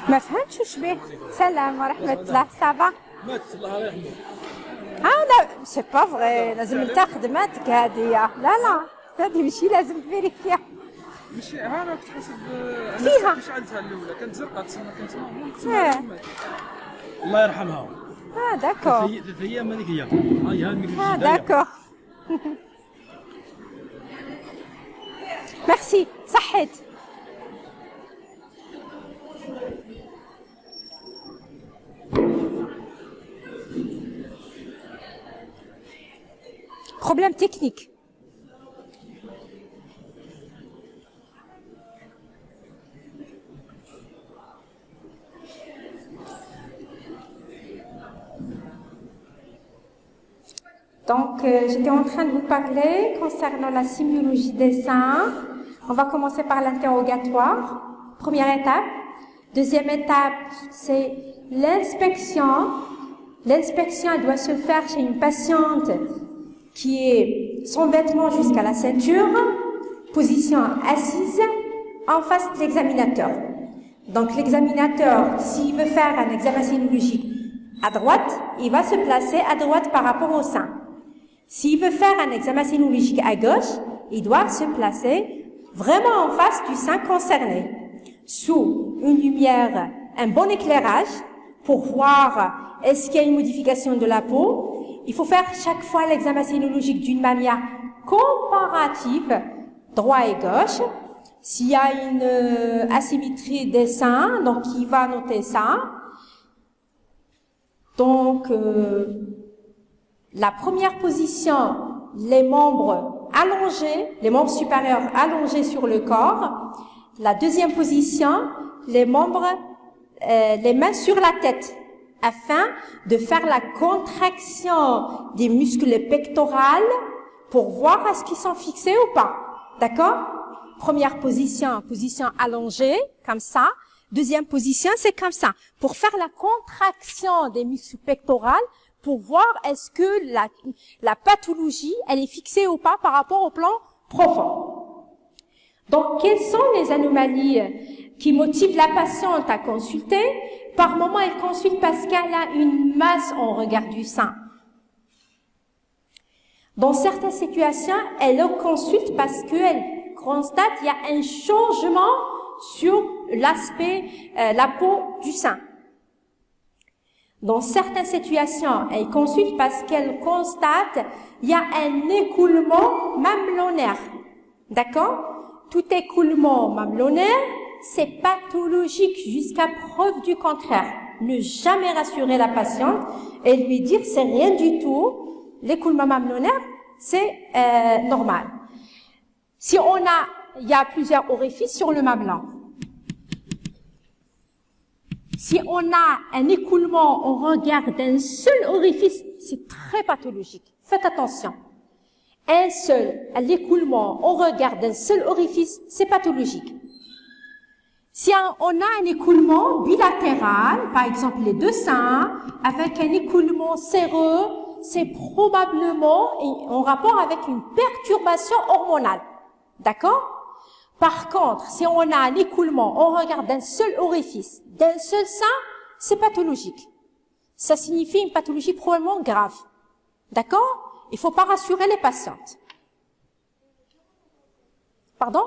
ما فهمتش وش بيه. سلام ورحمة الله. سافا؟ مات الله يرحمه. لا سي با فغي. لازم انت خدماتك هذه. لا هذه ماشي لازم تفيريفيها. ماشي ها راك تحسب فيها. مش عندها الاولى كانت زرقاء تسمى كانت الله يرحمها. داكور. في ايام هذيك هي. هاي الميكروفون. داكور. ميرسي. صحيت. Problème technique. Donc, j'étais en train de vous parler concernant la sémiologie des seins. On va commencer par l'interrogatoire. Première étape. Deuxième étape, c'est l'inspection. L'inspection doit se faire chez une patiente qui est sans vêtements jusqu'à la ceinture, position assise, en face de l'examinateur. Donc, l'examinateur, s'il veut faire un examen sémiologique à droite, il va se placer à droite par rapport au sein. S'il veut faire un examen sémiologique à gauche, il doit se placer vraiment en face du sein concerné, sous une lumière, un bon éclairage, pour voir est-ce qu'il y a une modification de la peau. Il faut faire chaque fois l'examen sémiologique d'une manière comparative, droit et gauche. S'il y a une asymétrie des seins, donc il va noter ça. Donc, la première position, les membres allongés, les membres supérieurs allongés sur le corps. La deuxième position, les membres, les mains sur la tête, afin de faire la contraction des muscles pectoraux pour voir est-ce qu'ils sont fixés ou pas. D'accord? Première position, position allongée, comme ça. Deuxième position, c'est comme ça. Pour faire la contraction des muscles pectoraux, pour voir est-ce que la pathologie, elle est fixée ou pas par rapport au plan profond. Donc, quelles sont les anomalies qui motivent la patiente à consulter? Par moment, elle consulte parce qu'elle a une masse en regard du sein. Dans certaines situations, elle le consulte parce qu'elle constate qu'il y a un changement sur l'aspect, la peau du sein. Dans certaines situations, elle consulte parce qu'elle constate qu'il y a un écoulement mamelonnaire. D'accord? Tout écoulement mamelonnaire, c'est pathologique jusqu'à preuve du contraire. Ne jamais rassurer la patiente et lui dire c'est rien du tout. L'écoulement mamelonnaire, c'est normal. Si il y a plusieurs orifices sur le mamelon. Si on a un écoulement au regard d'un seul orifice, c'est très pathologique. Faites attention. L'écoulement au regard d'un seul orifice, c'est pathologique. Si on a un écoulement bilatéral, par exemple les deux seins, avec un écoulement séreux, c'est probablement en rapport avec une perturbation hormonale. D'accord? Par contre, si on a un écoulement au regard d'un seul orifice, d'un seul sein, c'est pathologique. Ça signifie une pathologie probablement grave. D'accord? Il ne faut pas rassurer les patientes. Pardon?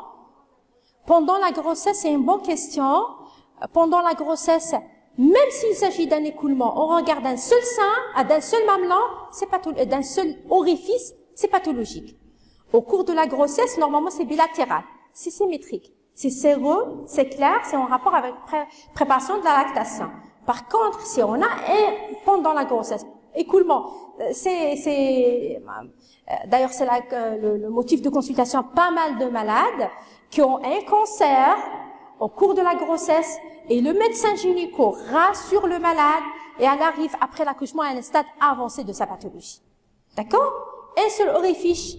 Pendant la grossesse, c'est une bonne question. Pendant la grossesse, même s'il s'agit d'un écoulement au regard d'un seul sein, d'un seul mamelon, d'un seul orifice, c'est pathologique. Au cours de la grossesse, normalement, c'est bilatéral. C'est symétrique. C'est séreux, c'est clair, c'est en rapport avec préparation de la lactation. Par contre, si on a pendant la grossesse, écoulement, d'ailleurs c'est le motif de consultation pas mal de malades qui ont un cancer au cours de la grossesse et le médecin gynéco rassure le malade et elle arrive après l'accouchement à un stade avancé de sa pathologie. D'accord? Un seul orifice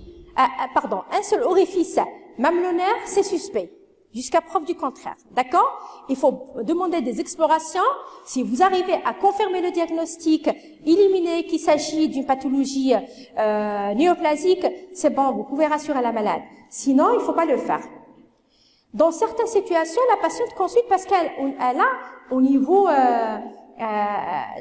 mamelonnaire, c'est suspect, jusqu'à preuve du contraire. D'accord? Il faut demander des explorations. Si vous arrivez à confirmer le diagnostic, éliminer qu'il s'agit d'une pathologie néoplasique, c'est bon, vous pouvez rassurer la malade. Sinon, il ne faut pas le faire. Dans certaines situations, la patiente consulte parce qu'elle a, au niveau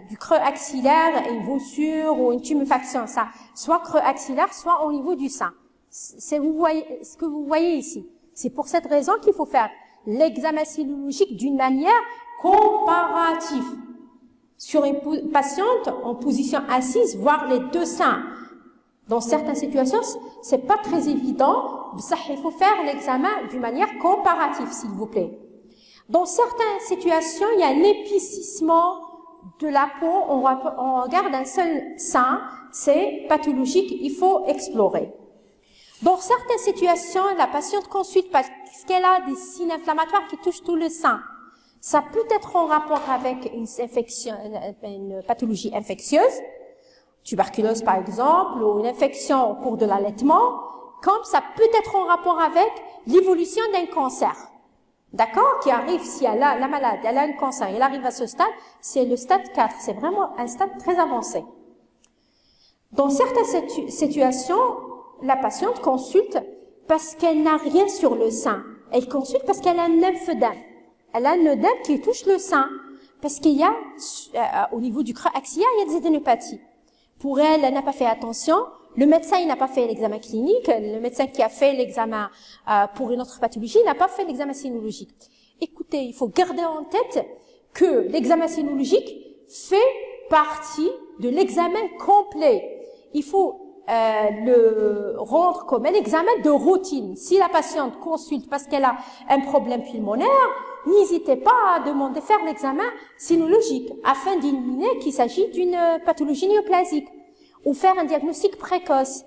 du creux axillaire, une voussure ou une tuméfaction, ça, soit creux axillaire, soit au niveau du sein. C'est ce que vous voyez ici. C'est pour cette raison qu'il faut faire l'examen cynologique d'une manière comparative. Sur une patiente en position assise, voir les deux seins. Dans certaines situations, c'est pas très évident. Il faut faire l'examen d'une manière comparative, s'il vous plaît. Dans certaines situations, il y a un épicissement de la peau. On regarde un seul sein. C'est pathologique. Il faut explorer. Dans certaines situations, la patiente consulte parce qu'elle a des signes inflammatoires qui touchent tout le sein. Ça peut être en rapport avec une pathologie infectieuse, tuberculose par exemple, ou une infection au cours de l'allaitement, comme ça peut être en rapport avec l'évolution d'un cancer. D'accord? Qui arrive, si la malade, elle a un cancer, elle arrive à ce stade, c'est le stade 4, c'est vraiment un stade très avancé. Dans certaines situations, la patiente consulte parce qu'elle n'a rien sur le sein. Elle consulte parce qu'elle a un lymphœdème. Elle a un œdème qui touche le sein. Parce qu'il y a, au niveau du creux axillaire, il y a des adénopathies. Pour elle, elle n'a pas fait attention. Le médecin, il n'a pas fait l'examen clinique. Le médecin qui a fait l'examen pour une autre pathologie, il n'a pas fait l'examen cynologique. Écoutez, il faut garder en tête que l'examen cynologique fait partie de l'examen complet. Il faut le rendre comme un examen de routine. Si la patiente consulte parce qu'elle a un problème pulmonaire, n'hésitez pas à demander faire l'examen cynologique afin d'éliminer qu'il s'agit d'une pathologie néoplasique ou faire un diagnostic précoce.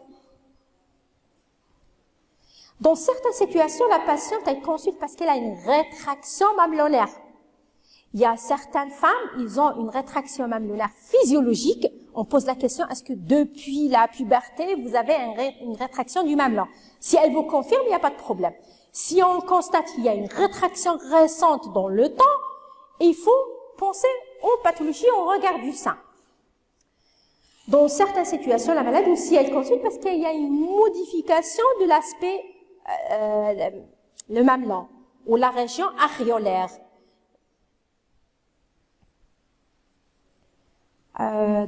Dans certaines situations, la patiente elle consulte parce qu'elle a une rétraction mamelonnaire. Il y a certaines femmes, ils ont une rétraction mamelonnaire physiologique. On pose la question, est-ce que depuis la puberté, vous avez une rétraction du mamelon? Si elle vous confirme, il n'y a pas de problème. Si on constate qu'il y a une rétraction récente dans le temps, il faut penser aux pathologies au regard du sein. Dans certaines situations, la malade aussi, elle consulte parce qu'il y a une modification de l'aspect, le mamelon, ou la région aréolaire.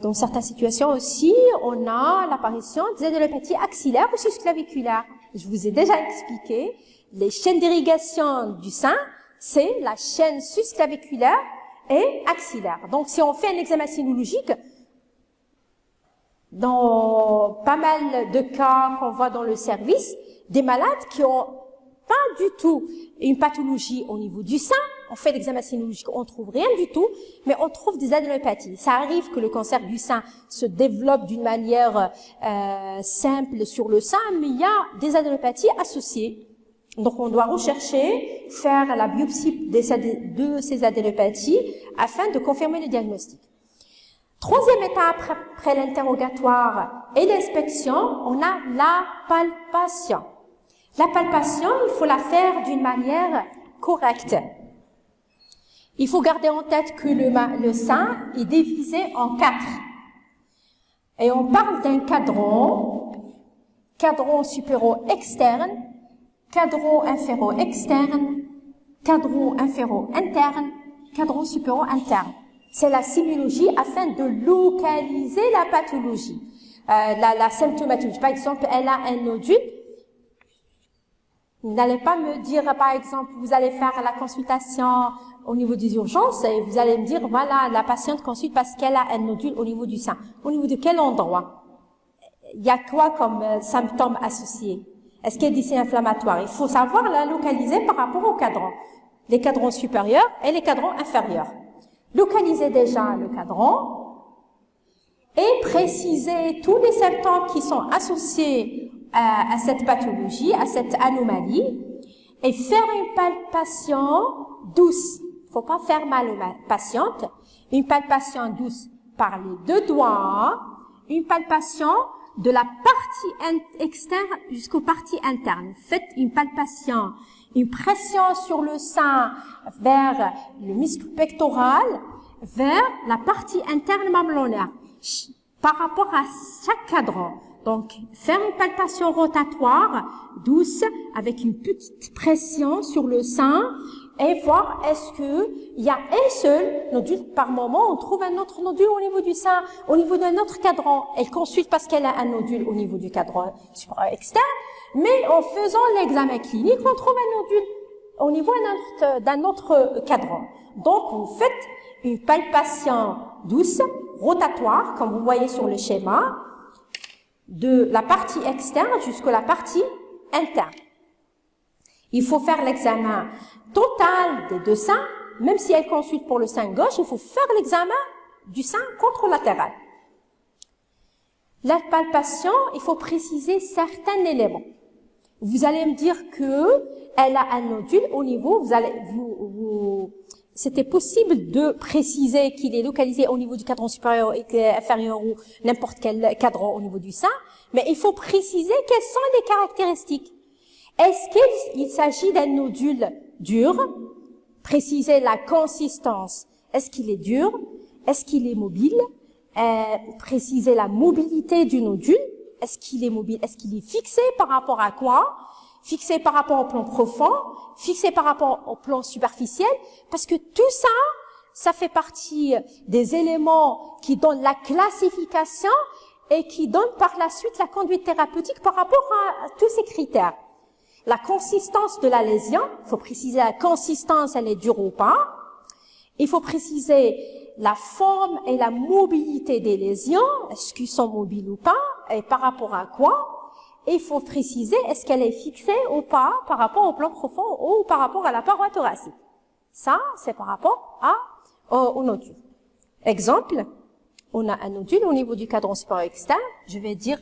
Dans certaines situations aussi, on a l'apparition des adénopathies axillaires ou susclaviculaires. Je vous ai déjà expliqué, les chaînes d'irrigation du sein, c'est la chaîne susclaviculaire et axillaire. Donc, si on fait un examen sinologique, dans pas mal de cas qu'on voit dans le service, des malades qui ont pas du tout une pathologie au niveau du sein, on fait l'examen sinologique, on trouve rien du tout, mais on trouve des adénopathies. Ça arrive que le cancer du sein se développe d'une manière simple sur le sein, mais il y a des adénopathies associées. Donc on doit rechercher, faire la biopsie de ces adénopathies afin de confirmer le diagnostic. Troisième étape après l'interrogatoire et l'inspection, on a la palpation. La palpation, il faut la faire d'une manière correcte. Il faut garder en tête que le sein est divisé en 4. Et on parle d'un cadran supéro-externe, cadran inféro-externe, cadran inféro-interne, cadran supéro-interne. C'est la sémiologie afin de localiser la pathologie, la symptomatologie. Par exemple, elle a un nodule. Vous n'allez pas me dire, par exemple, vous allez faire la consultation au niveau des urgences et vous allez me dire, voilà, la patiente consulte parce qu'elle a un nodule au niveau du sein. Au niveau de quel endroit? Il y a quoi comme symptômes associés? Est-ce qu'il y a des signes inflammatoires? Il faut savoir la localiser par rapport aux cadrans. Les cadrans supérieurs et les cadrans inférieurs. Localiser déjà le cadran et préciser tous les symptômes qui sont associés à cette pathologie, à cette anomalie, et faire une palpation douce. Il faut pas faire mal aux patientes. Une palpation douce par les 2 doigts, une palpation de la partie externe jusqu'aux parties internes. Faites une palpation, une pression sur le sein vers le muscle pectoral, vers la partie interne mamelonnaire, par rapport à chaque cadran. Donc, faire une palpation rotatoire, douce, avec une petite pression sur le sein, et voir est-ce que il y a un seul nodule par moment, on trouve un autre nodule au niveau du sein, au niveau d'un autre cadran. Elle consulte parce qu'elle a un nodule au niveau du cadran externe, mais en faisant l'examen clinique, on trouve un nodule au niveau d'un autre cadran. Donc, vous faites une palpation douce, rotatoire, comme vous voyez sur le schéma, de la partie externe jusqu'à la partie interne. Il faut faire l'examen total des 2 seins, même si elle consulte pour le sein gauche, il faut faire l'examen du sein contralatéral. La palpation, il faut préciser certains éléments. Vous allez me dire que elle a un nodule au niveau, c'était possible de préciser qu'il est localisé au niveau du cadran supérieur et inférieur ou n'importe quel cadran au niveau du sein, mais il faut préciser quelles sont les caractéristiques. Est-ce qu'il s'agit d'un nodule dur? Préciser la consistance. Est-ce qu'il est dur? Est-ce qu'il est mobile? Préciser la mobilité du nodule. Est-ce qu'il est mobile? Est-ce qu'il est fixé par rapport à quoi? Fixé par rapport au plan profond, fixé par rapport au plan superficiel, parce que tout ça, ça fait partie des éléments qui donnent la classification et qui donnent par la suite la conduite thérapeutique par rapport à tous ces critères. La consistance de la lésion, il faut préciser la consistance, elle est dure ou pas. Il faut préciser la forme et la mobilité des lésions, est-ce qu'ils sont mobiles ou pas, et par rapport à quoi. Et il faut préciser, est-ce qu'elle est fixée ou pas par rapport au plan profond ou par rapport à la paroi thoracique. Ça, c'est par rapport au nodule. Exemple, on a un nodule au niveau du cadran supérieur externe, je vais dire,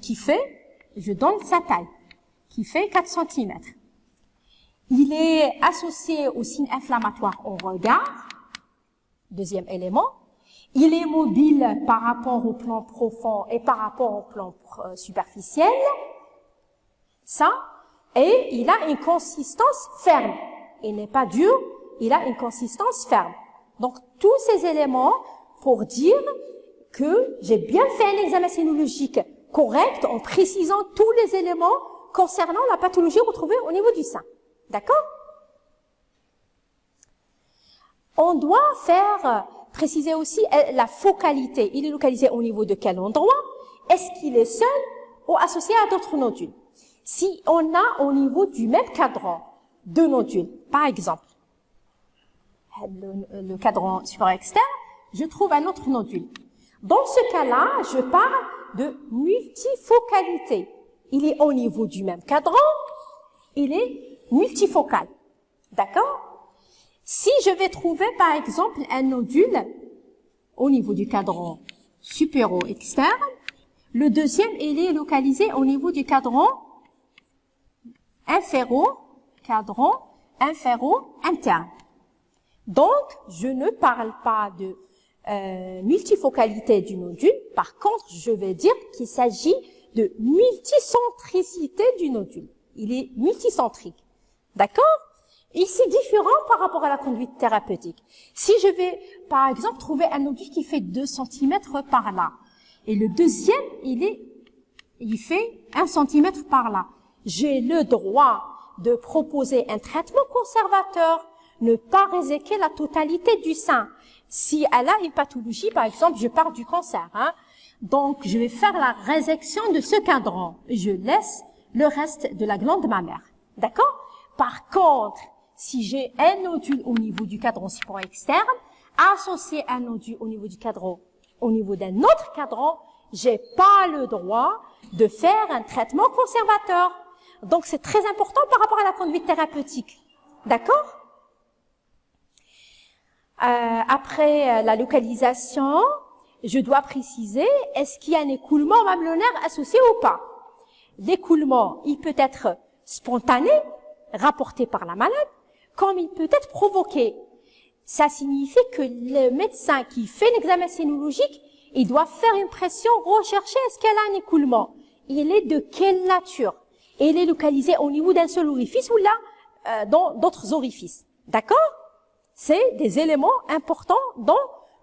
qui fait, je donne sa taille, qui fait 4 cm. Il est associé au signe inflammatoire au regard, deuxième élément. Il est mobile par rapport au plan profond et par rapport au plan superficiel. Ça. Et il a une consistance ferme. Il n'est pas dur, il a une consistance ferme. Donc, tous ces éléments pour dire que j'ai bien fait un examen sénologique correct en précisant tous les éléments concernant la pathologie retrouvée au niveau du sein. D'accord? On doit faire préciser aussi la focalité. Il est localisé au niveau de quel endroit? Est-ce qu'il est seul ou associé à d'autres nodules? Si on a au niveau du même cadran deux nodules, par exemple, le cadran supérieur externe, je trouve un autre nodule. Dans ce cas-là, je parle de multifocalité. Il est au niveau du même cadran, il est multifocal. D'accord? Si je vais trouver, par exemple, un nodule au niveau du cadran supéro-externe, le deuxième, il est localisé au niveau du cadran inféro-interne. Donc, je ne parle pas de multifocalité du nodule. Par contre, je vais dire qu'il s'agit de multicentricité du nodule. Il est multicentrique. D'accord? Et c'est différent par rapport à la conduite thérapeutique. Si je vais, par exemple, trouver un nodule qui fait 2 cm par là, et le deuxième, il fait 1 cm par là, j'ai le droit de proposer un traitement conservateur, ne pas réséquer la totalité du sein. Si elle a une pathologie, par exemple, je parle du cancer, donc je vais faire la résection de ce cadran. Je laisse le reste de la glande mammaire. D'accord? Par contre, si j'ai un nodule au niveau du cadran supérieur externe, associé à un nodule au niveau du cadran, au niveau d'un autre cadran, j'ai pas le droit de faire un traitement conservateur. Donc c'est très important par rapport à la conduite thérapeutique. D'accord? Après la localisation, je dois préciser, est-ce qu'il y a un écoulement mamelonnaire associé ou pas? L'écoulement, il peut être spontané, rapporté par la malade, comme il peut être provoqué. Ça signifie que le médecin qui fait l'examen sénologique, il doit faire une pression, rechercher est-ce qu'elle a un écoulement. Il est de quelle nature? Et il est localisé au niveau d'un seul orifice ou là, dans d'autres orifices. D'accord? C'est des éléments importants dans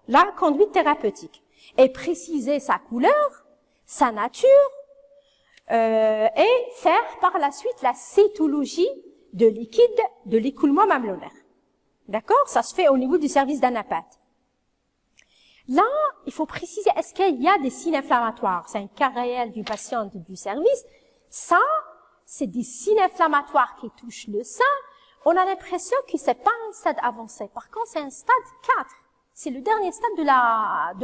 la conduite thérapeutique. Et préciser sa couleur, sa nature, et faire par la suite la cytologie de liquide de l'écoulement mamelonnaire. D'accord? Ça se fait au niveau du service d'anapathe. Là, il faut préciser, est-ce qu'il y a des signes inflammatoires? C'est un cas réel d'une patiente du service. Ça, c'est des signes inflammatoires qui touchent le sein. On a l'impression que c'est pas un stade avancé. Par contre, c'est un stade 4. C'est le dernier stade de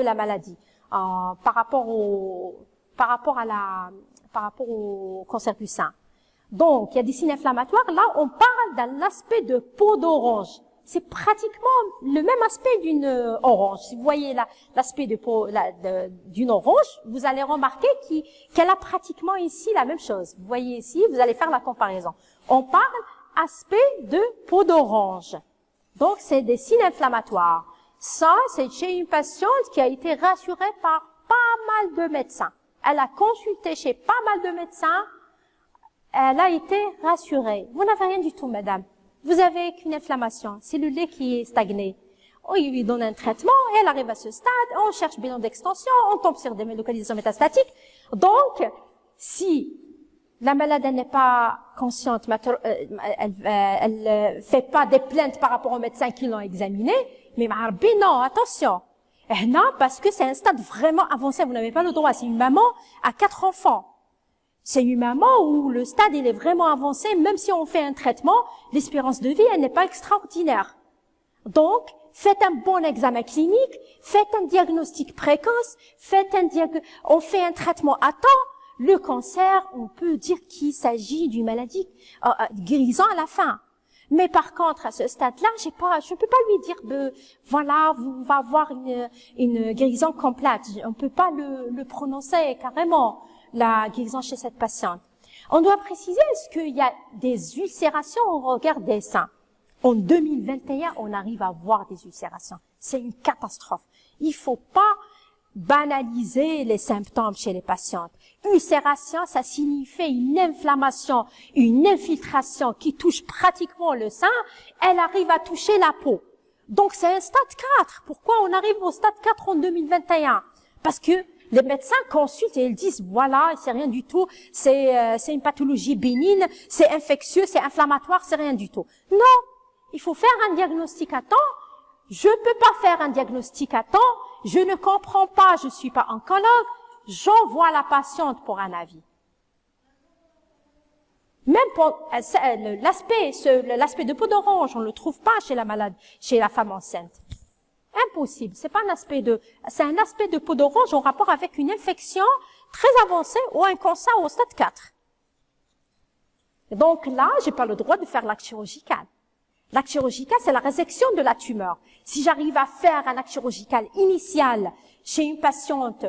la maladie. Par rapport au cancer du sein. Donc, il y a des signes inflammatoires. Là, on parle d'un aspect de peau d'orange. C'est pratiquement le même aspect d'une orange. Si vous voyez l'aspect de peau d'une orange, vous allez remarquer qu'elle a pratiquement ici la même chose. Vous voyez ici, vous allez faire la comparaison. On parle aspect de peau d'orange. Donc, c'est des signes inflammatoires. Ça, c'est chez une patiente qui a été rassurée par pas mal de médecins. Elle a consulté chez pas mal de médecins. Elle a été rassurée. Vous n'avez rien du tout, madame. Vous avez qu'une inflammation. C'est le lait qui est stagné. On lui donne un traitement, et elle arrive à ce stade, on cherche bilan d'extension, on tombe sur des localisations métastatiques. Donc, si la malade n'est pas consciente, elle fait pas des plaintes par rapport aux médecins qui l'ont examiné, mais non, attention. Non, parce que c'est un stade vraiment avancé, vous n'avez pas le droit. C'est une maman à 4 enfants. C'est une maman où le stade, il est vraiment avancé, même si on fait un traitement, l'espérance de vie, elle n'est pas extraordinaire. Donc, faites un bon examen clinique, faites un diagnostic précoce, on fait un traitement à temps. Le cancer, on peut dire qu'il s'agit d'une maladie guérissant à la fin. Mais par contre, à ce stade-là, je peux pas lui dire voilà, vous va avoir une guérison complète. On peut pas le prononcer carrément, la guérison chez cette patiente. On doit préciser, est-ce qu'il y a des ulcérations au regard des seins? En 2021, on arrive à voir des ulcérations. C'est une catastrophe. Il faut pas banaliser les symptômes chez les patientes. Ulcération, ça signifie une inflammation, une infiltration qui touche pratiquement le sein. Elle arrive à toucher la peau. Donc c'est un stade 4. Pourquoi on arrive au stade 4 en 2021? Parce que les médecins consultent et ils disent voilà, c'est rien du tout, c'est une pathologie bénigne, c'est infectieux, c'est inflammatoire, c'est rien du tout. Non, il faut faire un diagnostic à temps. je ne peux pas faire un diagnostic à temps, je ne comprends pas, je ne suis pas oncologue, j'envoie la patiente pour un avis. Même pour l'aspect de peau d'orange, on ne le trouve pas chez la malade, chez la femme enceinte. Impossible. C'est un aspect de peau d'orange en rapport avec une infection très avancée ou un cancer au stade 4. Donc là, j'ai pas le droit de faire l'acte chirurgical. L'acte chirurgical, c'est la résection de la tumeur. Si j'arrive à faire un acte chirurgical initial chez une patiente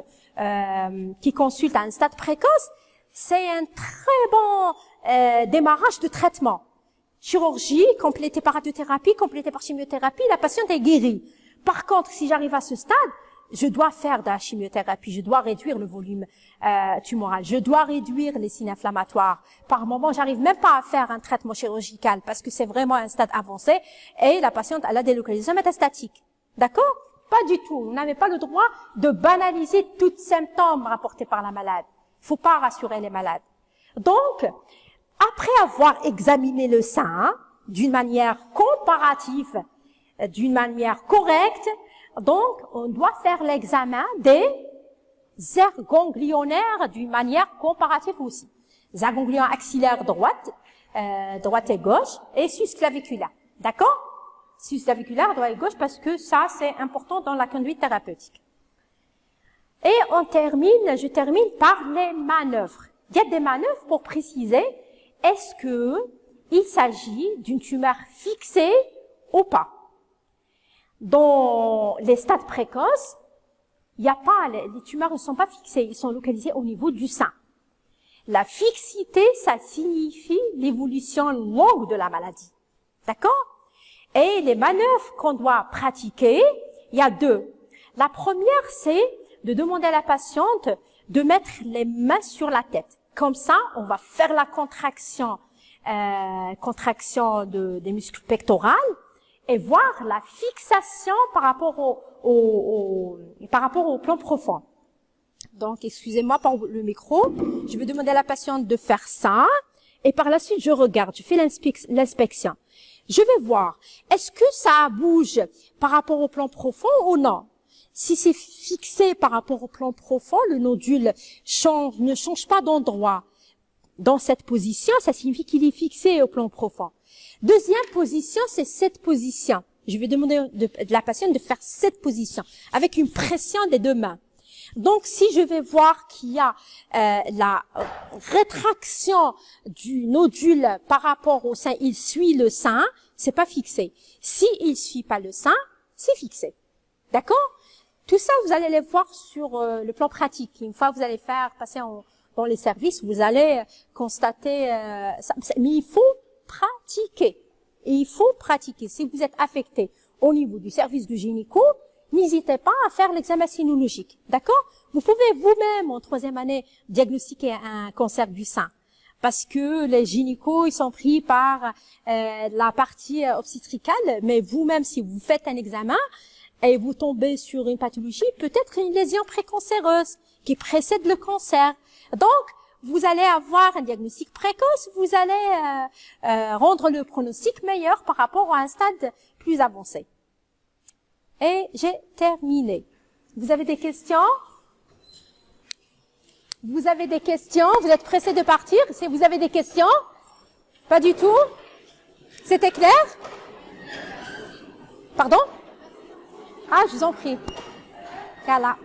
qui consulte à un stade précoce, c'est un très bon démarrage de traitement. Chirurgie, complétée par radiothérapie, complétée par chimiothérapie, la patiente est guérie. Par contre, si j'arrive à ce stade, je dois faire de la chimiothérapie, je dois réduire le volume tumoral, je dois réduire les signes inflammatoires. Par moment, j'arrive même pas à faire un traitement chirurgical parce que c'est vraiment un stade avancé et la patiente a la délocalisation métastatique. D'accord? Pas du tout. Vous n'avez pas le droit de banaliser tous les symptômes rapportés par la malade. Il faut pas rassurer les malades. Donc, après avoir examiné le sein d'une manière comparative, d'une manière correcte, donc on doit faire l'examen des aires ganglionnaires d'une manière comparative aussi. Les aires ganglionnaires axillaires droite et gauche, et susclaviculaire. D'accord? Susclaviculaire, droite et gauche, parce que ça, c'est important dans la conduite thérapeutique. Et je termine par les manœuvres. Il y a des manœuvres pour préciser est-ce que il s'agit d'une tumeur fixée ou pas. Dans les stades précoces, les tumeurs ne sont pas fixées, ils sont localisés au niveau du sein. La fixité, ça signifie l'évolution longue de la maladie. D'accord? Et les manœuvres qu'on doit pratiquer, il y a deux. La première, c'est de demander à la patiente de mettre les mains sur la tête. Comme ça, on va faire la contraction des muscles pectoraux et voir la fixation par rapport au plan profond. Donc, excusez-moi pour le micro. Je vais demander à la patiente de faire ça. Et par la suite, je regarde, je fais l'inspection. Je vais voir, est-ce que ça bouge par rapport au plan profond ou non? Si c'est fixé par rapport au plan profond, le nodule ne change pas d'endroit. Dans cette position, ça signifie qu'il est fixé au plan profond. Deuxième position, c'est cette position. Je vais demander de la patiente de faire cette position avec une pression des deux mains. Donc, si je vais voir qu'il y a la rétraction du nodule par rapport au sein, il suit le sein, c'est pas fixé. Si il suit pas le sein, c'est fixé. D'accord? Tout ça, vous allez les voir sur le plan pratique. Une fois que vous allez passer dans les services, vous allez constater ça. Mais il faut pratiquer. Et il faut pratiquer. Si vous êtes affecté au niveau du service de gynéco, n'hésitez pas à faire l'examen cynologique. D'accord? Vous pouvez vous-même, en 3e année, diagnostiquer un cancer du sein. Parce que les gynécos, ils sont pris par la partie obstétricale. Mais vous-même, si vous faites un examen et vous tombez sur une pathologie, peut-être une lésion précancéreuse qui précède le cancer. Donc, vous allez avoir un diagnostic précoce, vous allez rendre le pronostic meilleur par rapport à un stade plus avancé. Et j'ai terminé. Vous avez des questions? Vous avez des questions? Vous êtes pressés de partir? Si vous avez des questions? Pas du tout? C'était clair? Pardon? Ah, je vous en prie. Voilà.